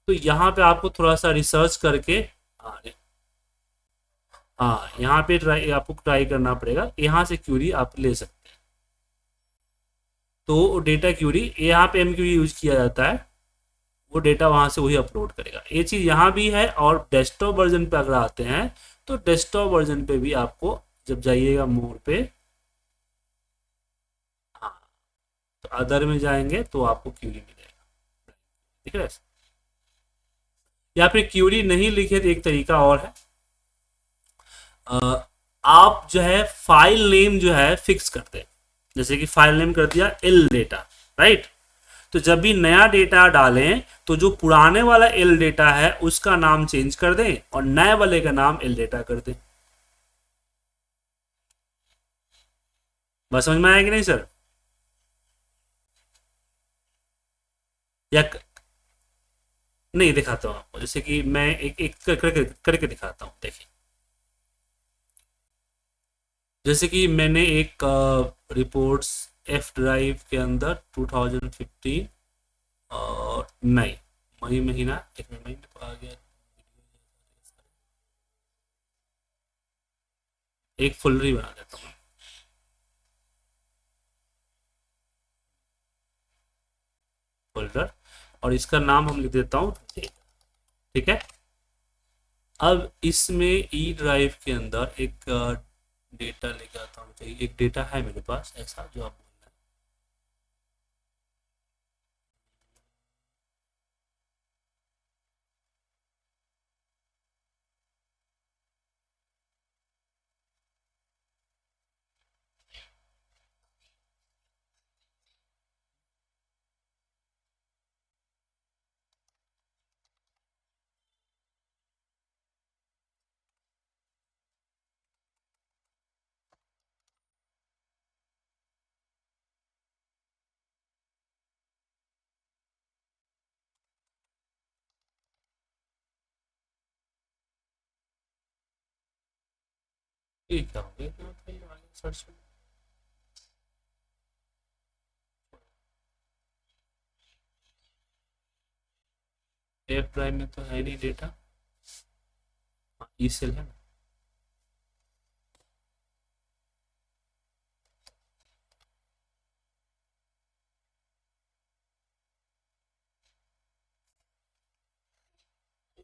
तो यहाँ पे आपको थोड़ा सा रिसर्च करके, हाँ हाँ यहाँ पे ट्राई, आपको ट्राई करना पड़ेगा, यहाँ से क्यूरी आप ले सकते हैं। तो डेटा क्यूरी यहाँ पे एम क्यूरी यूज किया जाता है, वो डेटा वहां से वही अपलोड करेगा। ये चीज़ यहाँ भी है। और डेस्कटॉप वर्जन पे अगर आते हैं तो डेस्कटॉप वर्जन पे भी आपको जब जाइएगा मोर पे, हाँ तो अदर में जाएंगे तो आपको क्यूरी मिलेगा, ठीक है। या फिर क्यूरी नहीं लिखे तो एक तरीका और है, आप जो है फाइल नेम जो है फिक्स कर दें। जैसे कि फाइल नेम कर दिया एल डेटा, राइट। तो जब भी नया डेटा डालें तो जो पुराने वाला एल डेटा है उसका नाम चेंज कर दें और नए वाले का नाम एल डेटा कर दें। बस समझ में आया कि नहीं सर? या नहीं, दिखाता हूँ आपको, जैसे कि मैं एक एक करके दिखाता हूँ, देखिए। जैसे कि मैंने एक रिपोर्ट्स एफ ड्राइव के अंदर 2015 और मई मई महीना, एक मिनट मई में आ गया, एक फोल्डर ही बना देता हूँ फोल्डर, और इसका नाम हम लिख देता हूँ, ठीक है। अब इसमें ई ड्राइव के अंदर एक डेटा लेके आता हूँ, चाहिए एक डेटा है मेरे पास ऐसा जो आप बोल रहे हैं। ये क्या हो गया, तो फिर आगे सर्च में एफ ड्राइव में तो है नहीं डेटा, ई सेल है ना।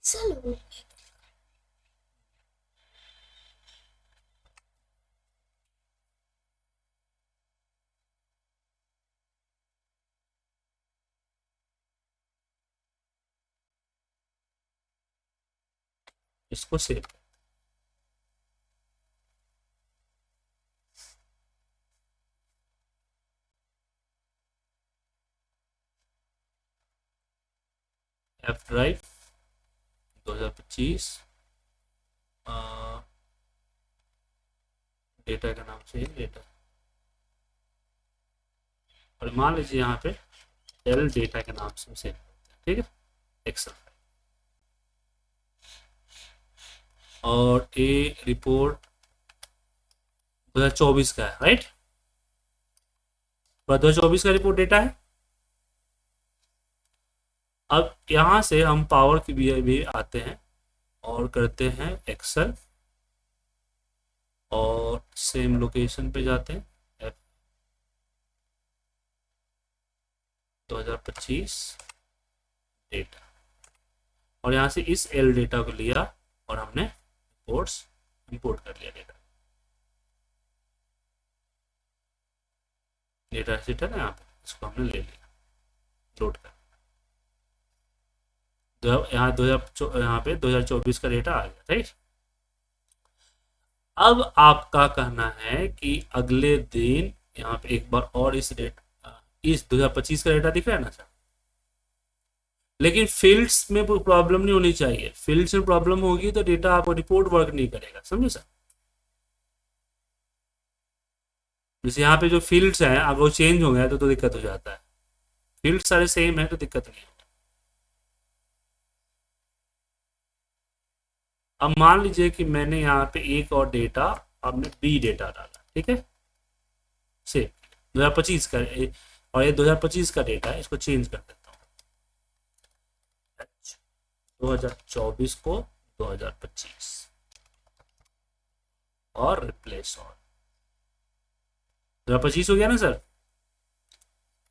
चलो इसको सेव, एफ ड्राइव 2025, डेटा का नाम चाहिए डेटा, और मान लीजिए यहाँ पे एल डेटा के नाम से सेव, ठीक है, एक्सेल। और ये रिपोर्ट 2024 का है, राइट? 2024 का रिपोर्ट डेटा है। अब यहाँ से हम पावर की भी आते हैं और करते हैं एक्सेल, और सेम लोकेशन पे जाते हैं, F 2025 डेटा, और यहाँ से इस एल डेटा को लिया और हमने रिपोर्ट्स इंपोर्ट कर लिया। डेटा सेट है ना, यहाँ पे इसको हमने ले लिया, लोड कर। यहाँ 2000 यहाँ पे 2024 का डेटा आ गया, राइट? अब आपका कहना है कि अगले दिन यहाँ पे एक बार और इस 2025 का डेटा दिख रहा है ना सर, लेकिन फील्ड्स में प्रॉब्लम नहीं होनी चाहिए। फील्ड्स में प्रॉब्लम होगी तो डेटा आपको रिपोर्ट वर्क नहीं करेगा, समझे सर? जैसे यहाँ पे जो फील्ड्स हैं अगर वो चेंज हो गया तो दिक्कत हो जाता है। फील्ड सारे सेम है तो दिक्कत नहीं है। अब मान लीजिए कि मैंने यहाँ पे एक और डेटा, आपने बी डेटा डाला, ठीक है, से 2025 का, और ये 2025 का डेटा है, इसको चेंज कर देता हूँ, 2024 को 2025 और रिप्लेस ऑल। 2025 हो गया ना सर,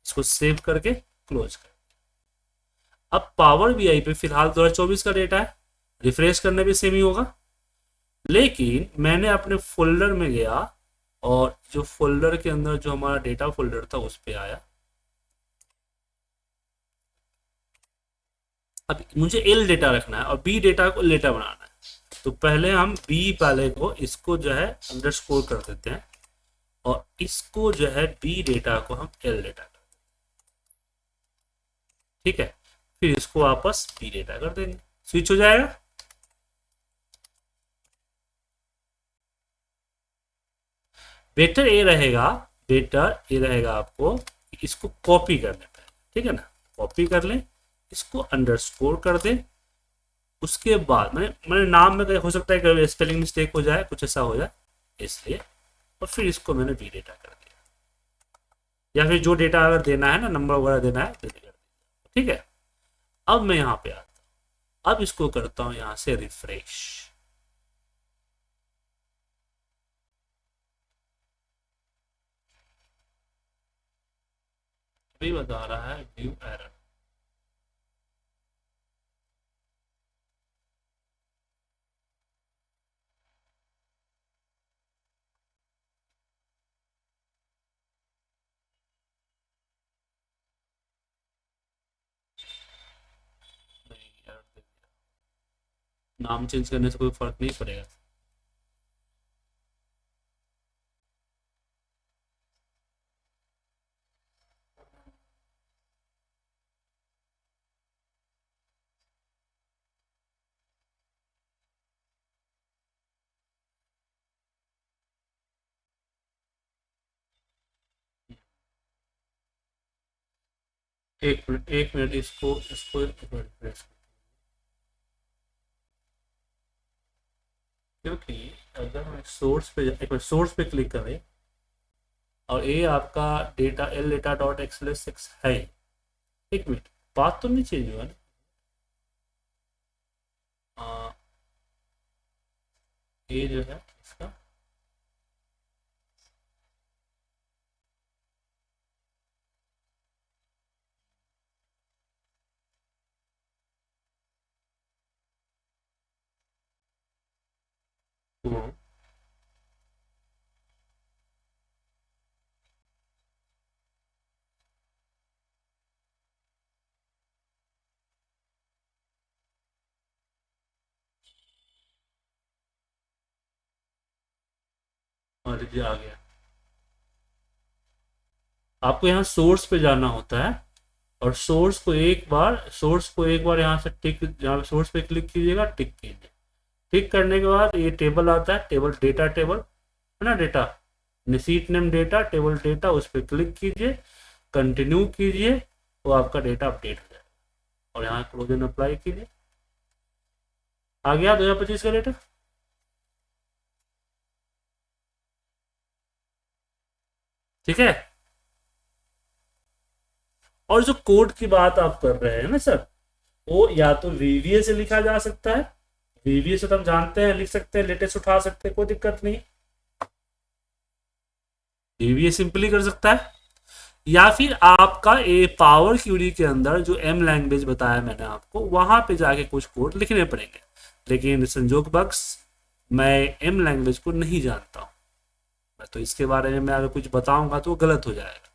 इसको सेव करके क्लोज कर। अब पावर बीआई पे फिलहाल 2024 का डेटा है, रिफ्रेश करने भी सेम ही होगा, लेकिन मैंने अपने फोल्डर में गया और जो फोल्डर के अंदर जो हमारा डेटा फोल्डर था उस पे आया। अब मुझे एल डेटा रखना है और बी डेटा को डेटा बनाना है, तो पहले हम बी वाले को इसको जो है अंडरस्कोर कर देते हैं और इसको जो है बी डेटा को हम एल डेटा कर देते हैं, ठीक है? फिर इसको वापस बी डेटा कर देंगे, स्विच हो जाएगा। बेटर ये रहेगा, बेटर ये रहेगा आपको कि इसको कॉपी करने पे, ठीक है ना, कॉपी कर लें, इसको अंडरस्कोर कर दें, उसके बाद मैंने नाम में हो सकता है कि स्पेलिंग मिस्टेक हो जाए, कुछ ऐसा हो जाए, इसलिए, और फिर इसको मैंने बी डेटा कर दिया, या फिर जो डेटा अगर देना है ना, नंबर वगैरह देना है तो कर दिया, ठीक है? अब मैं यहाँ पे आता हूँ, अब इसको करता हूँ यहाँ से रिफ्रेश, अभी बता रहा है व्यू एरर। नाम चेंज करने से कोई फर्क नहीं पड़ेगा। एक मिनट इसको इसको रिफ्रेश, क्योंकि अगर हम सोर्स पे क्लिक करें और ये आपका data L data dot XLS है, एक मिनट, बात तो नहीं चेंज हुआ ना? ये जो है इसका मान लीजिए आ गया। आपको यहाँ सोर्स पे जाना होता है और सोर्स को एक बार यहाँ से टिक, जहाँ सोर्स पे क्लिक कीजिएगा, टिक कीजिए, टिक करने के बाद ये टेबल आता है, टेबल डेटा टेबल है ना, data seat name data table data, उस पर क्लिक कीजिए, कंटिन्यू कीजिए, तो आपका डेटा अपडेट हो जाएगा, और यहाँ क्लोज एंड अप्लाई कीजिए, आ गया 2025 का डेटा। ठीक है। और जो कोड की बात आप कर रहे हैं ना सर, वो या तो वीवीए से लिखा जा सकता है, वीवीए से तो हम जानते हैं लिख सकते हैं, लेटेस्ट उठा सकते हैं, कोई दिक्कत नहीं, वीवीए सिंपली कर सकता है। या फिर आपका ए पावर क्यूरी के अंदर जो एम लैंग्वेज बताया मैंने आपको, वहां पे जाके कुछ कोड लिखने पड़ेंगे, लेकिन संजोग बख्श मैं एम लैंग्वेज को नहीं जानता हूं, मैं तो इसके बारे में मैं अगर कुछ बताऊंगा तो वो गलत हो जाएगा।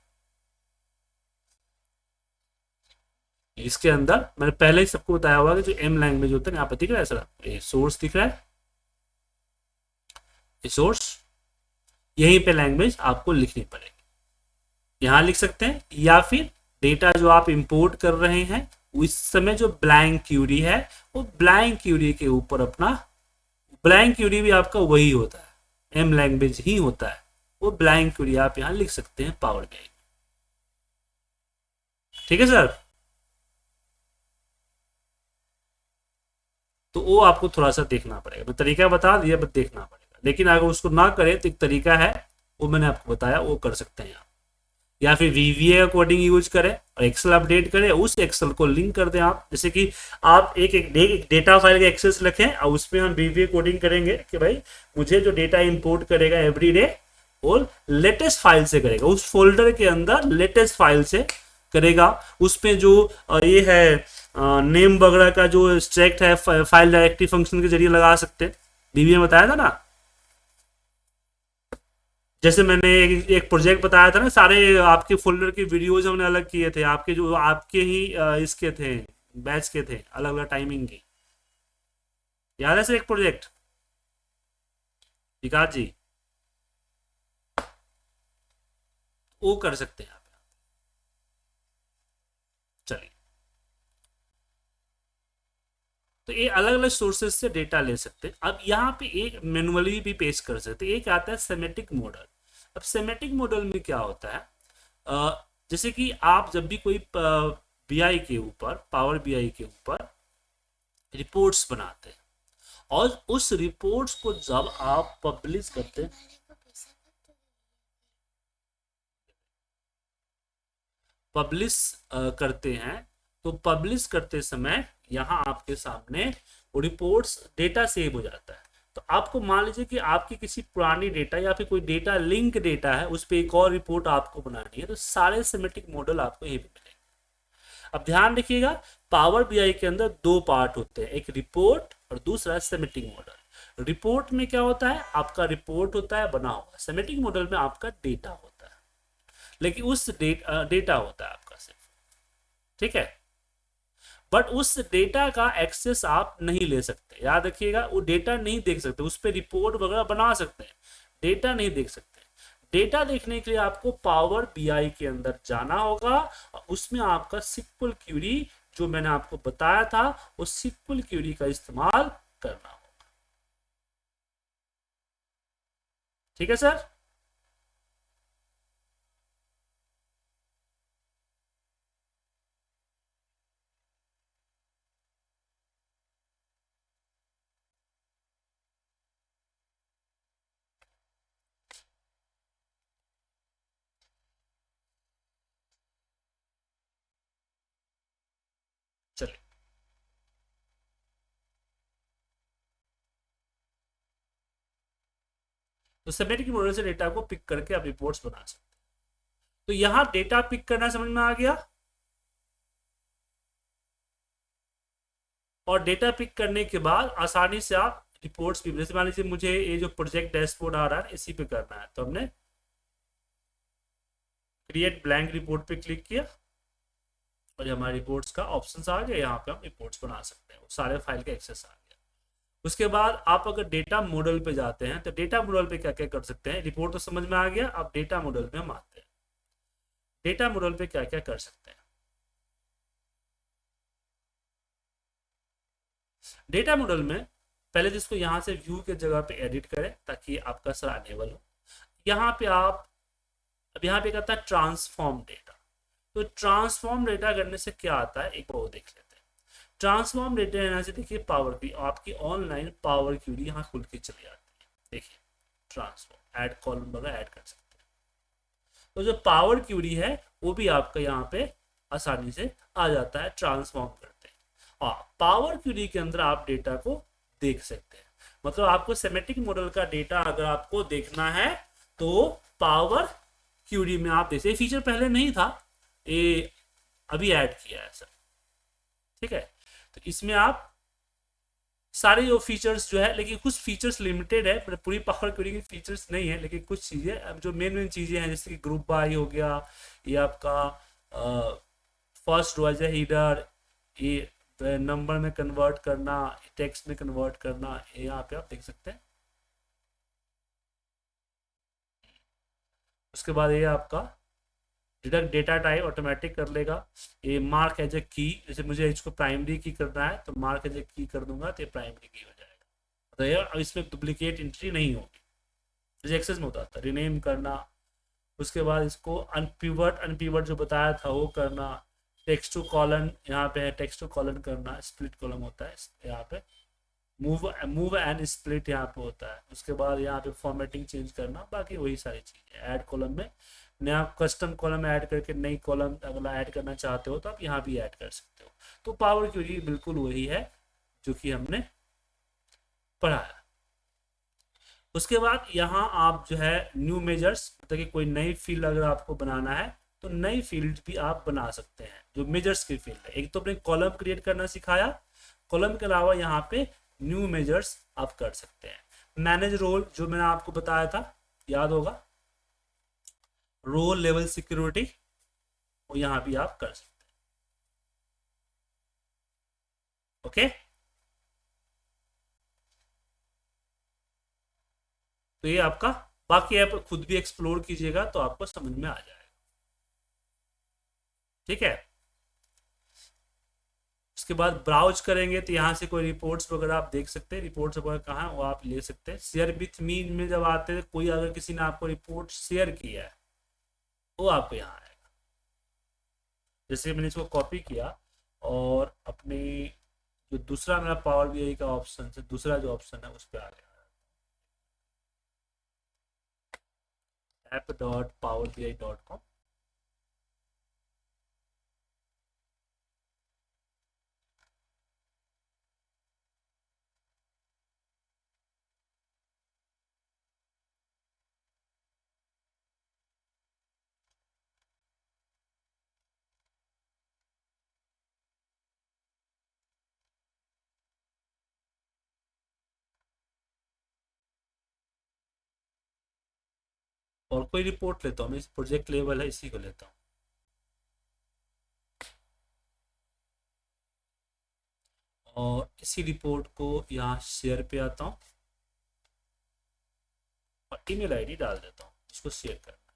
इसके अंदर मैंने पहले ही सबको बताया हुआ कि जो एम लैंग्वेज होता है, यहाँ पे दिख रहा है सर, ये सोर्स दिख रहा है, ये सोर्स, यहीं पे लैंग्वेज आपको लिखनी पड़ेगी, यहाँ लिख सकते हैं। या फिर डेटा जो आप इंपोर्ट कर रहे हैं उस समय जो ब्लैंक क्यूरी है, वो ब्लैंक क्यूरी के ऊपर अपना, ब्लैंक क्यूरी भी आपका वही होता है, एम लैंग्वेज ही होता है, वो ब्लैंक क्यूरी आप यहाँ लिख सकते हैं पावर बीआई। ठीक है सर, तो वो आपको थोड़ा सा देखना पड़ेगा, मैं तरीका बता दिया, बस देखना पड़ेगा, लेकिन अगर उसको ना करें तो एक तरीका है, वो मैंने आपको बताया, वो कर सकते हैं आप। या फिर वीवीए का कोडिंग यूज करें और एक्सेल अपडेट करें, उस एक्सेल को लिंक कर दें आप, जैसे कि आप एक डेटा फाइल का एक्सेस रखें और उसमें हम वीवीए कोडिंग करेंगे कि भाई मुझे जो डेटा इंपोर्ट करेगा एवरी डे और लेटेस्ट फाइल से करेगा, उस फोल्डर के अंदर लेटेस्ट फाइल से करेगा, उसमें जो ये है नेम वगैरह का जो स्ट्रैक्ट है फाइल डायरेक्टरी फंक्शन के जरिए लगा सकते हैं, वीवीए में बताया था ना। जैसे मैंने एक प्रोजेक्ट बताया था ना, सारे आपके फोल्डर के वीडियोज हमने अलग किए थे, आपके जो आपके ही इसके थे, बैच के थे, अलग अलग टाइमिंग की, याद है सर एक प्रोजेक्ट विकास जी, वो कर सकते हैं आप। चलिए, तो ये अलग अलग सोर्सेज से डेटा ले सकते हैं। अब यहाँ पे एक मैनुअली भी पेश कर सकते हैं, एक आता है सेमेटिक मॉडल। अब सेमेटिक मॉडल में क्या होता है, जैसे कि आप जब भी कोई बीआई के ऊपर, पावर बीआई के ऊपर रिपोर्ट्स बनाते हैं और उस रिपोर्ट्स को जब आप पब्लिश करते हैं, पब्लिश करते हैं, तो पब्लिश करते समय यहाँ आपके सामने वो रिपोर्ट्स डेटा सेव हो जाता है। तो आपको मान लीजिए कि आपकी किसी पुरानी डेटा या फिर कोई डेटा लिंक डेटा है, उस पर एक और रिपोर्ट आपको बनानी है, तो सारे सिमेटिक मॉडल आपको यही पे मिलेंगे। अब ध्यान रखिएगा, पावर बीआई के अंदर दो पार्ट होते हैं, एक रिपोर्ट और दूसरा सेमेटिक मॉडल। रिपोर्ट में क्या होता है, आपका रिपोर्ट होता है बना हुआ, सेमेटिक मॉडल में आपका डेटा होता है, लेकिन उस डेटा होता है आपका सिर्फ, ठीक है। बट उस डेटा का एक्सेस आप नहीं ले सकते, याद रखिएगा, वो डेटा नहीं देख सकते, उस पर रिपोर्ट वगैरह बना सकते हैं, डेटा नहीं देख सकते। डेटा देखने के लिए आपको पावर बीआई के अंदर जाना होगा और उसमें आपका सिक्वल क्यूरी, जो मैंने आपको बताया था, वो सिक्वल क्यूरी का इस्तेमाल करना होगा। ठीक है सर, चलिए। तो सेमेटिक मॉडल से डेटा को पिक करके आप रिपोर्ट्स बना सकते हैं। तो यहां डेटा पिक करना समझ में आ गया, और डेटा पिक करने के बाद आसानी से आप रिपोर्ट्स भी, जैसे मान लीजिए मुझे ये जो प्रोजेक्ट डैशबोर्ड आ रहा है इसी पे करना है, तो हमने क्रिएट ब्लैंक रिपोर्ट पे क्लिक किया और हमारे रिपोर्ट्स का ऑप्शन आ गया, यहाँ पे हम रिपोर्ट्स बना सकते हैं, सारे फाइल का एक्सेस आ गया। उसके बाद आप अगर डेटा मॉडल पे जाते हैं, तो डेटा मॉडल पे क्या क्या कर सकते हैं, रिपोर्ट तो समझ में आ गया, अब डेटा मॉडल पे हम आते हैं, डेटा मॉडल पे क्या क्या कर सकते हैं। डेटा मॉडल में पहले जिसको यहाँ से व्यू के जगह पे एडिट करें ताकि आपका सर अनेबल हो, यहाँ पे आप, अब यहाँ पे कहता है ट्रांसफॉर्म डेटा, तो ट्रांसफॉर्म डेटा करने से क्या आता है एक बार वो देख लेते हैं। ट्रांसफॉर्म डेटा लेने से देखिए पावर की आपकी ऑनलाइन पावर क्यूरी यहाँ खुल के चली जाती है, देखिए ट्रांसफॉर्म, ऐड कॉलम वगैरह ऐड कर सकते हैं। तो जो पावर क्यूरी है वो भी आपका यहाँ पे आसानी से आ जाता है, ट्रांसफॉर्म करते हैं। और पावर क्यूरी के अंदर आप डेटा को देख सकते हैं। मतलब आपको सेमेटिक मॉडल का डेटा अगर आपको देखना है तो पावर क्यूरी में आप देख, फीचर पहले नहीं था, ये अभी ऐड किया है सर, ठीक है। तो इसमें आप सारे जो फीचर्स जो है, लेकिन कुछ फीचर्स लिमिटेड है, पूरी पावर क्वेरी की फीचर्स नहीं है, लेकिन कुछ चीज़ें जो मेन चीज़ें हैं, जैसे कि ग्रुप बाय हो गया, ये आपका फर्स्ट रो है हीडर, ये नंबर में कन्वर्ट करना, टेक्स्ट में कन्वर्ट करना, ये यहाँ पे आप देख सकते हैं। उसके बाद ये आपका डिडक्ट डेटा टाइप ऑटोमेटिक कर लेगा। ये मार्क एज ए की, जैसे मुझे इसको प्राइमरी की करना है तो मार्क एज ए की कर दूंगा तो ये प्राइमरी की हो जाएगा। तो ये इसमें डुप्लीकेट एंट्री नहीं होगी, जैसे एक्सेस में होता था रिनेम करना। उसके बाद इसको अनपिवट अनपिवट जो बताया था वो करना। टेक्स्ट टू कॉलन यहाँ पे है, टेक्स्ट टू कॉलन करना, स्प्लिट कॉलम होता है यहाँ पे, मूव एंड स्प्लिट यहाँ पे होता है। उसके बाद यहाँ पे फॉर्मेटिंग चेंज करना, बाकी वही सारी चीज़ें। ऐड कॉलम में नया कस्टम कॉलम ऐड करके नई कॉलम अगर ऐड करना चाहते हो तो आप यहाँ भी ऐड कर सकते हो। तो पावर क्वेरी बिल्कुल वही है जो कि हमने पढ़ाया। उसके बाद यहाँ आप जो है न्यू मेजर्स, मतलब कि कोई नई फील्ड अगर आपको बनाना है तो नई फील्ड भी आप बना सकते हैं जो मेजर्स की फील्ड है। एक तो अपने कॉलम क्रिएट करना सिखाया, कॉलम के अलावा यहाँ पे न्यू मेजर्स आप कर सकते हैं। मैनेज रोल जो मैंने आपको बताया था, याद होगा, रोल लेवल सिक्योरिटी, वो यहाँ भी आप कर सकते हैं। ओके, तो ये आपका, बाकी आप खुद भी एक्सप्लोर कीजिएगा तो आपको समझ में आ जाएगा, ठीक है। उसके बाद ब्राउज करेंगे तो यहाँ से कोई रिपोर्ट्स वगैरह आप देख सकते हैं। रिपोर्ट्स वगैरह कहाँ है वो आप ले सकते हैं। शेयर विथ मी में जब आते हैं, कोई अगर किसी ने आपको रिपोर्ट शेयर किया है वो आपको यहाँ आएगा। जैसे मैंने इसको कॉपी किया और अपनी जो दूसरा मेरा पावर बीआई का ऑप्शन है, दूसरा जो ऑप्शन है उस पर आ गया, app.powerbi.com। और कोई रिपोर्ट लेता हूँ मैं, इस प्रोजेक्ट लेवल है इसी को लेता हूँ। और इसी रिपोर्ट को यहाँ शेयर पे आता हूँ और ईमेल आईडी डाल देता हूँ, इसको शेयर करना।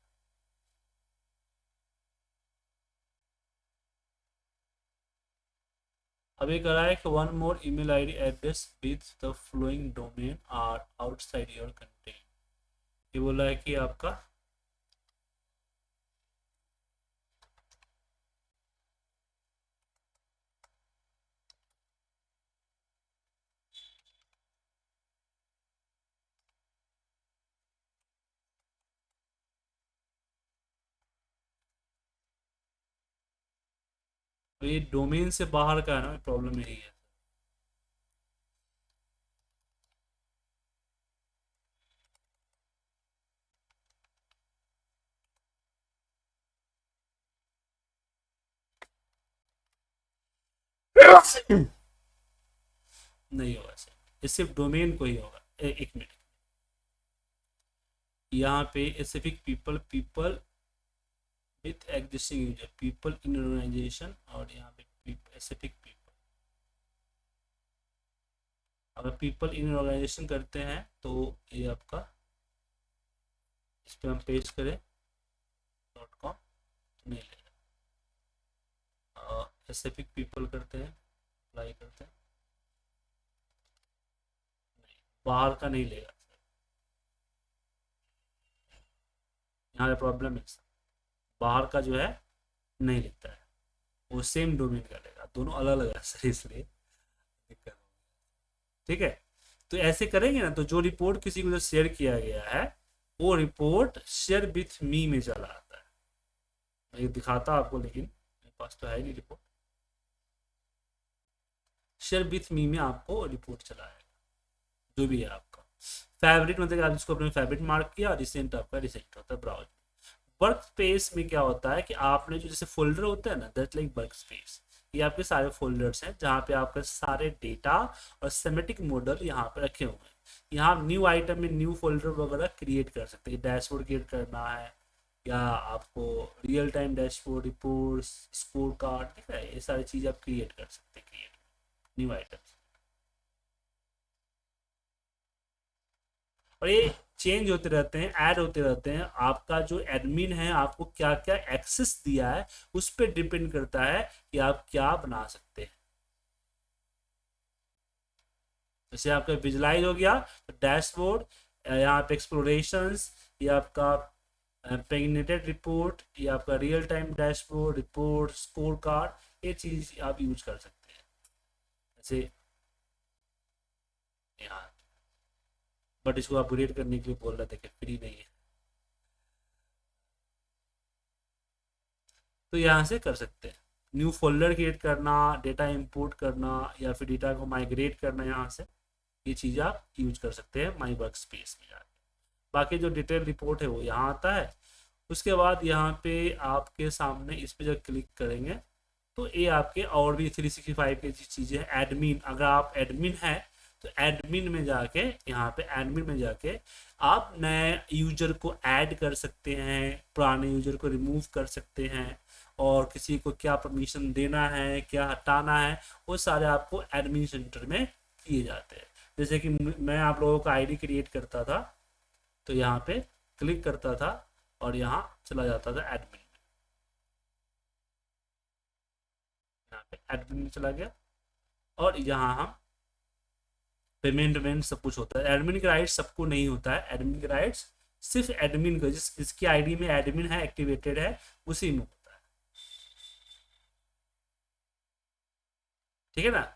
अब ये करा है कि one more email ID address with the flowing domain are outside your content. ये बोला है कि आपका ये डोमेन से बाहर का है ना, प्रॉब्लम यही है। नहीं होगा सर, ये सिर्फ डोमेन को ही होगा। एक मिनट, यहाँ पे specific people, people with existing user, people in organisation, और यहाँ पे स्पेसिफिक पीपल। अगर पीपल इन ऑर्गेनाइजेशन करते हैं तो ये आपका, इस पर हम पेस्ट करें .com नहीं लेगा। स्पेसिफिक पीपल करते हैं, अप्लाई करते हैं, बाहर का नहीं लेगा। यहाँ पे प्रॉब्लम है, बाहर का जो है नहीं लिखता है, वो सेम डोमेन का लेगा, दोनों अलग अलग है सर, इसलिए दिक्कत। ठीक है, तो ऐसे करेंगे ना तो जो रिपोर्ट किसी को शेयर किया गया है वो रिपोर्ट शेयर विथ मी में चला आता है। मैं दिखाता आपको, लेकिन मेरे पास तो है नहीं रिपोर्ट। शेयर विथ मी में आपको रिपोर्ट चला है जो भी है आपका। फेवरेट मतलब आप जिसको अपने फेवरेट मार्क किया, रिसेंट आपका रिसेंट होता है ब्राउज। वर्क स्पेस में क्या होता है कि आपने जो जैसे फोल्डर होता है ना, दैट लाइक वर्क स्पेस, ये आपके सारे फोल्डर्स हैं जहाँ पे आपके सारे डेटा और सेमेटिक मॉडल यहाँ पे रखे हुए हैं। यहाँ न्यू आइटम में न्यू फोल्डर वगैरह क्रिएट कर सकते हैं, डैशबोर्ड क्रिएट करना है या आपको real time dashboard, report, score card, ठीक है, ये सारी चीज़ आप क्रिएट कर सकते हैं, क्रिएट न्यू आइटम। और ये चेंज होते रहते हैं, ऐड होते रहते हैं। आपका जो एडमिन है आपको क्या क्या एक्सेस दिया है उस पर डिपेंड करता है कि आप क्या बना सकते हैं। जैसे आपका विजुलाइज हो गया तो डैशबोर्ड, यहाँ पे एक्सप्लोरेशंस, ये आपका पेगनेटेड रिपोर्ट, ये आपका real time dashboard, report, score card, ये चीज आप यूज कर सकते हैं। जैसे यहाँ, बट इसको अपग्रेड करने के लिए बोल रहे थे कि फ्री नहीं है, तो यहाँ से कर सकते हैं। न्यू फोल्डर क्रिएट करना, डेटा इंपोर्ट करना या फिर डेटा को माइग्रेट करना, यहाँ से ये चीज़ आप यूज कर सकते हैं माई वर्क स्पेस में जाके। बाकी जो डिटेल रिपोर्ट है वो यहाँ आता है। उसके बाद यहाँ पे आपके सामने इस पर जब क्लिक करेंगे तो ये आपके और भी 365 की चीज़ें हैं। एडमिन, अगर आप एडमिन हैं तो एडमिन में जाके, यहाँ पे एडमिन में जाके आप नए यूजर को ऐड कर सकते हैं, पुराने यूजर को रिमूव कर सकते हैं, और किसी को क्या परमिशन देना है, क्या हटाना है, वो सारे आपको एडमिन सेंटर में किए जाते हैं। जैसे कि मैं आप लोगों का आईडी क्रिएट करता था तो यहाँ पे क्लिक करता था और यहाँ चला जाता था एडमिन, यहाँ पे एडमिन में चला गया और यहाँ हम पेमेंट वेमेंट सब कुछ होता है। एडमिन के राइट्स सबको नहीं होता है, एडमिन के राइट्स सिर्फ एडमिन को, जिसकी आईडी में एडमिन है, एक्टिवेटेड है, उसी में होता है। ठीक है ना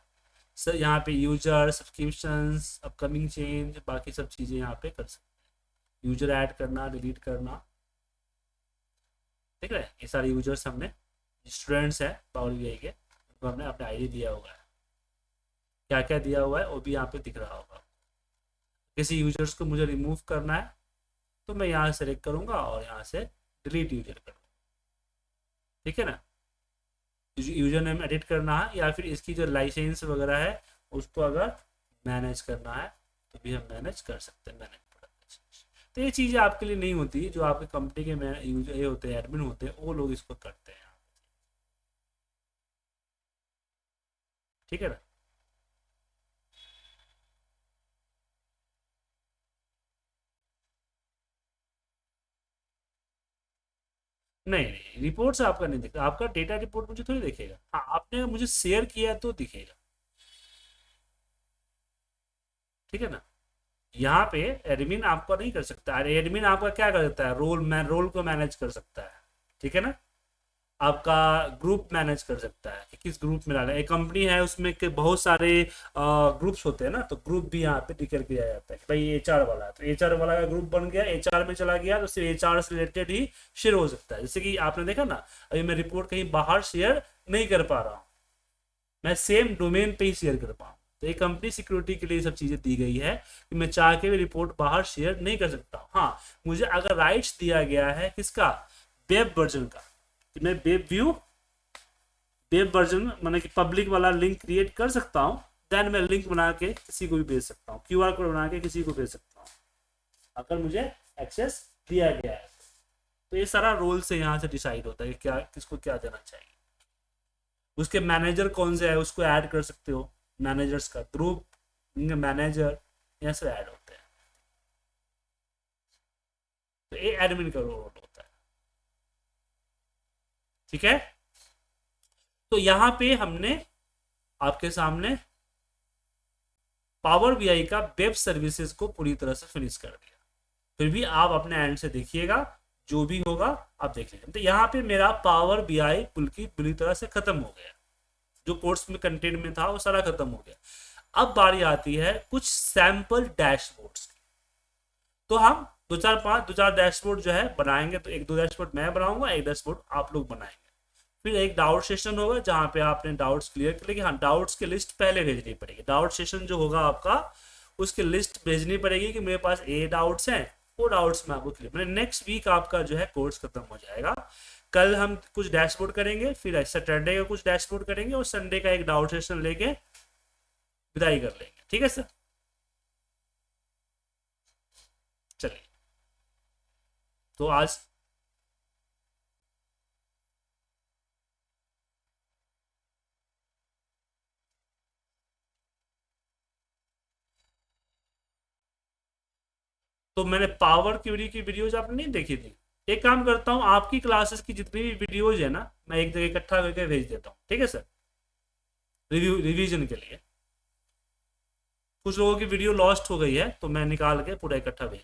सर। यहाँ पे यूजर, सब्सक्रिप्शंस, अपकमिंग चेंज, बाकी सब चीज़ें यहाँ पे कर सकते हैं। यूजर ऐड करना, डिलीट करना, ठीक है। ये सारे यूजर्स हमने, स्टूडेंट्स हैं पावर बीआई के, उनको हमने अपना आईडी दिया हुआ है। क्या क्या दिया हुआ है वो भी यहाँ पे दिख रहा होगा। किसी यूजर्स को मुझे रिमूव करना है तो मैं यहाँ सेलेक्ट करूँगा और यहाँ से डिलीट यूजर करूँगा, ठीक है ना। यूजर नेम एडिट करना है या फिर इसकी जो लाइसेंस वगैरह है उसको अगर मैनेज करना है तो भी हम मैनेज कर सकते हैं, मैनेज। तो ये चीज़ें आपके लिए नहीं होती, जो आपके कंपनी के यूजर ये होते हैं, एडमिन होते हैं, वो लोग इसको करते हैं, ठीक है ना। नहीं नहीं, रिपोर्ट से आपका नहीं दिखेगा, आपका डेटा रिपोर्ट मुझे थोड़ी दिखेगा। हाँ, आपने मुझे शेयर किया तो दिखेगा, ठीक है ना। यहाँ पे एडमिन आपका नहीं कर सकता, अरे एडमिन आपका क्या कर सकता है, रोल को मैनेज कर सकता है, ठीक है ना। आपका ग्रुप मैनेज कर सकता है कि किस ग्रुप में डालना है। एक कंपनी है उसमें के बहुत सारे ग्रुप्स होते हैं ना, तो ग्रुप भी यहाँ पे डिक्लेयर किया जाता है कि भाई एचआर वाला है तो एचआर वाला का ग्रुप बन गया, एचआर में चला गया तो सिर्फ एचआर से रिलेटेड ही शेयर हो सकता है। जैसे कि आपने देखा ना, अभी मैं रिपोर्ट कहीं बाहर शेयर नहीं कर पा रहा हूँ, मैं सेम डोमेन पे ही शेयर कर पाऊँ। तो ये कंपनी सिक्योरिटी के लिए सब चीज़ें दी गई है कि मैं चाह के भी रिपोर्ट बाहर शेयर नहीं कर सकता हूँ। हाँ, मुझे अगर राइट्स दिया गया है किसका, वेब वर्जन का, कि मैं वेब व्यू, वेब वर्जन मैंने कि पब्लिक वाला लिंक क्रिएट कर सकता हूँ, देन मैं लिंक बना के किसी को भी भेज सकता हूँ, क्यूआर कोड बना के किसी को भेज सकता हूँ अगर मुझे एक्सेस दिया गया है। तो ये सारा रोल से यहाँ से डिसाइड होता है कि क्या किसको क्या देना चाहिए। उसके मैनेजर कौन से है उसको ऐड कर सकते हो, मैनेजर्स का ग्रुप, मैनेजर यहाँ से ऐड होते हैं। तो ये एडमिन का रोल होता है, ठीक है। तो यहाँ पे हमने आपके सामने पावर बीआई का वेब सर्विसेज को पूरी तरह से फिनिश कर दिया। फिर भी आप अपने एंड से देखिएगा, जो भी होगा आप देख लीजिए। तो यहाँ पे मेरा पावर बीआई पूरी तरह से खत्म हो गया, जो कोर्स में कंटेंट में था वो सारा खत्म हो गया। अब बारी आती है कुछ सैंपल डैशबोर्ड्स की। तो हम दो चार डैशबोर्ड जो है बनाएंगे, तो एक दो डैशबोर्ड मैं बनाऊंगा, एक डैशबोर्ड आप लोग बनाएंगे। फिर एक डाउट सेशन होगा जहाँ पे आपने डाउट्स क्लियर कर लेकिन हाँ डाउट्स की लिस्ट पहले भेजनी पड़ेगी। डाउट सेशन जो होगा आपका, उसकी लिस्ट भेजनी पड़ेगी कि मेरे पास ये डाउट्स हैं, वो डाउट्स मैं आपको क्लियर, मैंने नेक्स्ट वीक आपका जो है कोर्स खत्म हो जाएगा। कल हम कुछ डैशबोर्ड करेंगे, फिर सैटरडे का कुछ डैशबोर्ड करेंगे और संडे का एक डाउट सेशन लेके विदाई कर लेंगे। ठीक है सर, चलिए तो आज तो मैंने पावर क्यूरी की वीडियोज आपने नहीं देखी थी। एक काम करता हूँ, आपकी क्लासेस की जितनी भी वीडियोज है ना, मैं एक जगह इकट्ठा करके भेज देता हूँ। ठीक है सर, रिवीजन के लिए। कुछ लोगों की वीडियो लॉस्ट हो गई है तो मैं निकाल के पूरा इकट्ठा भेज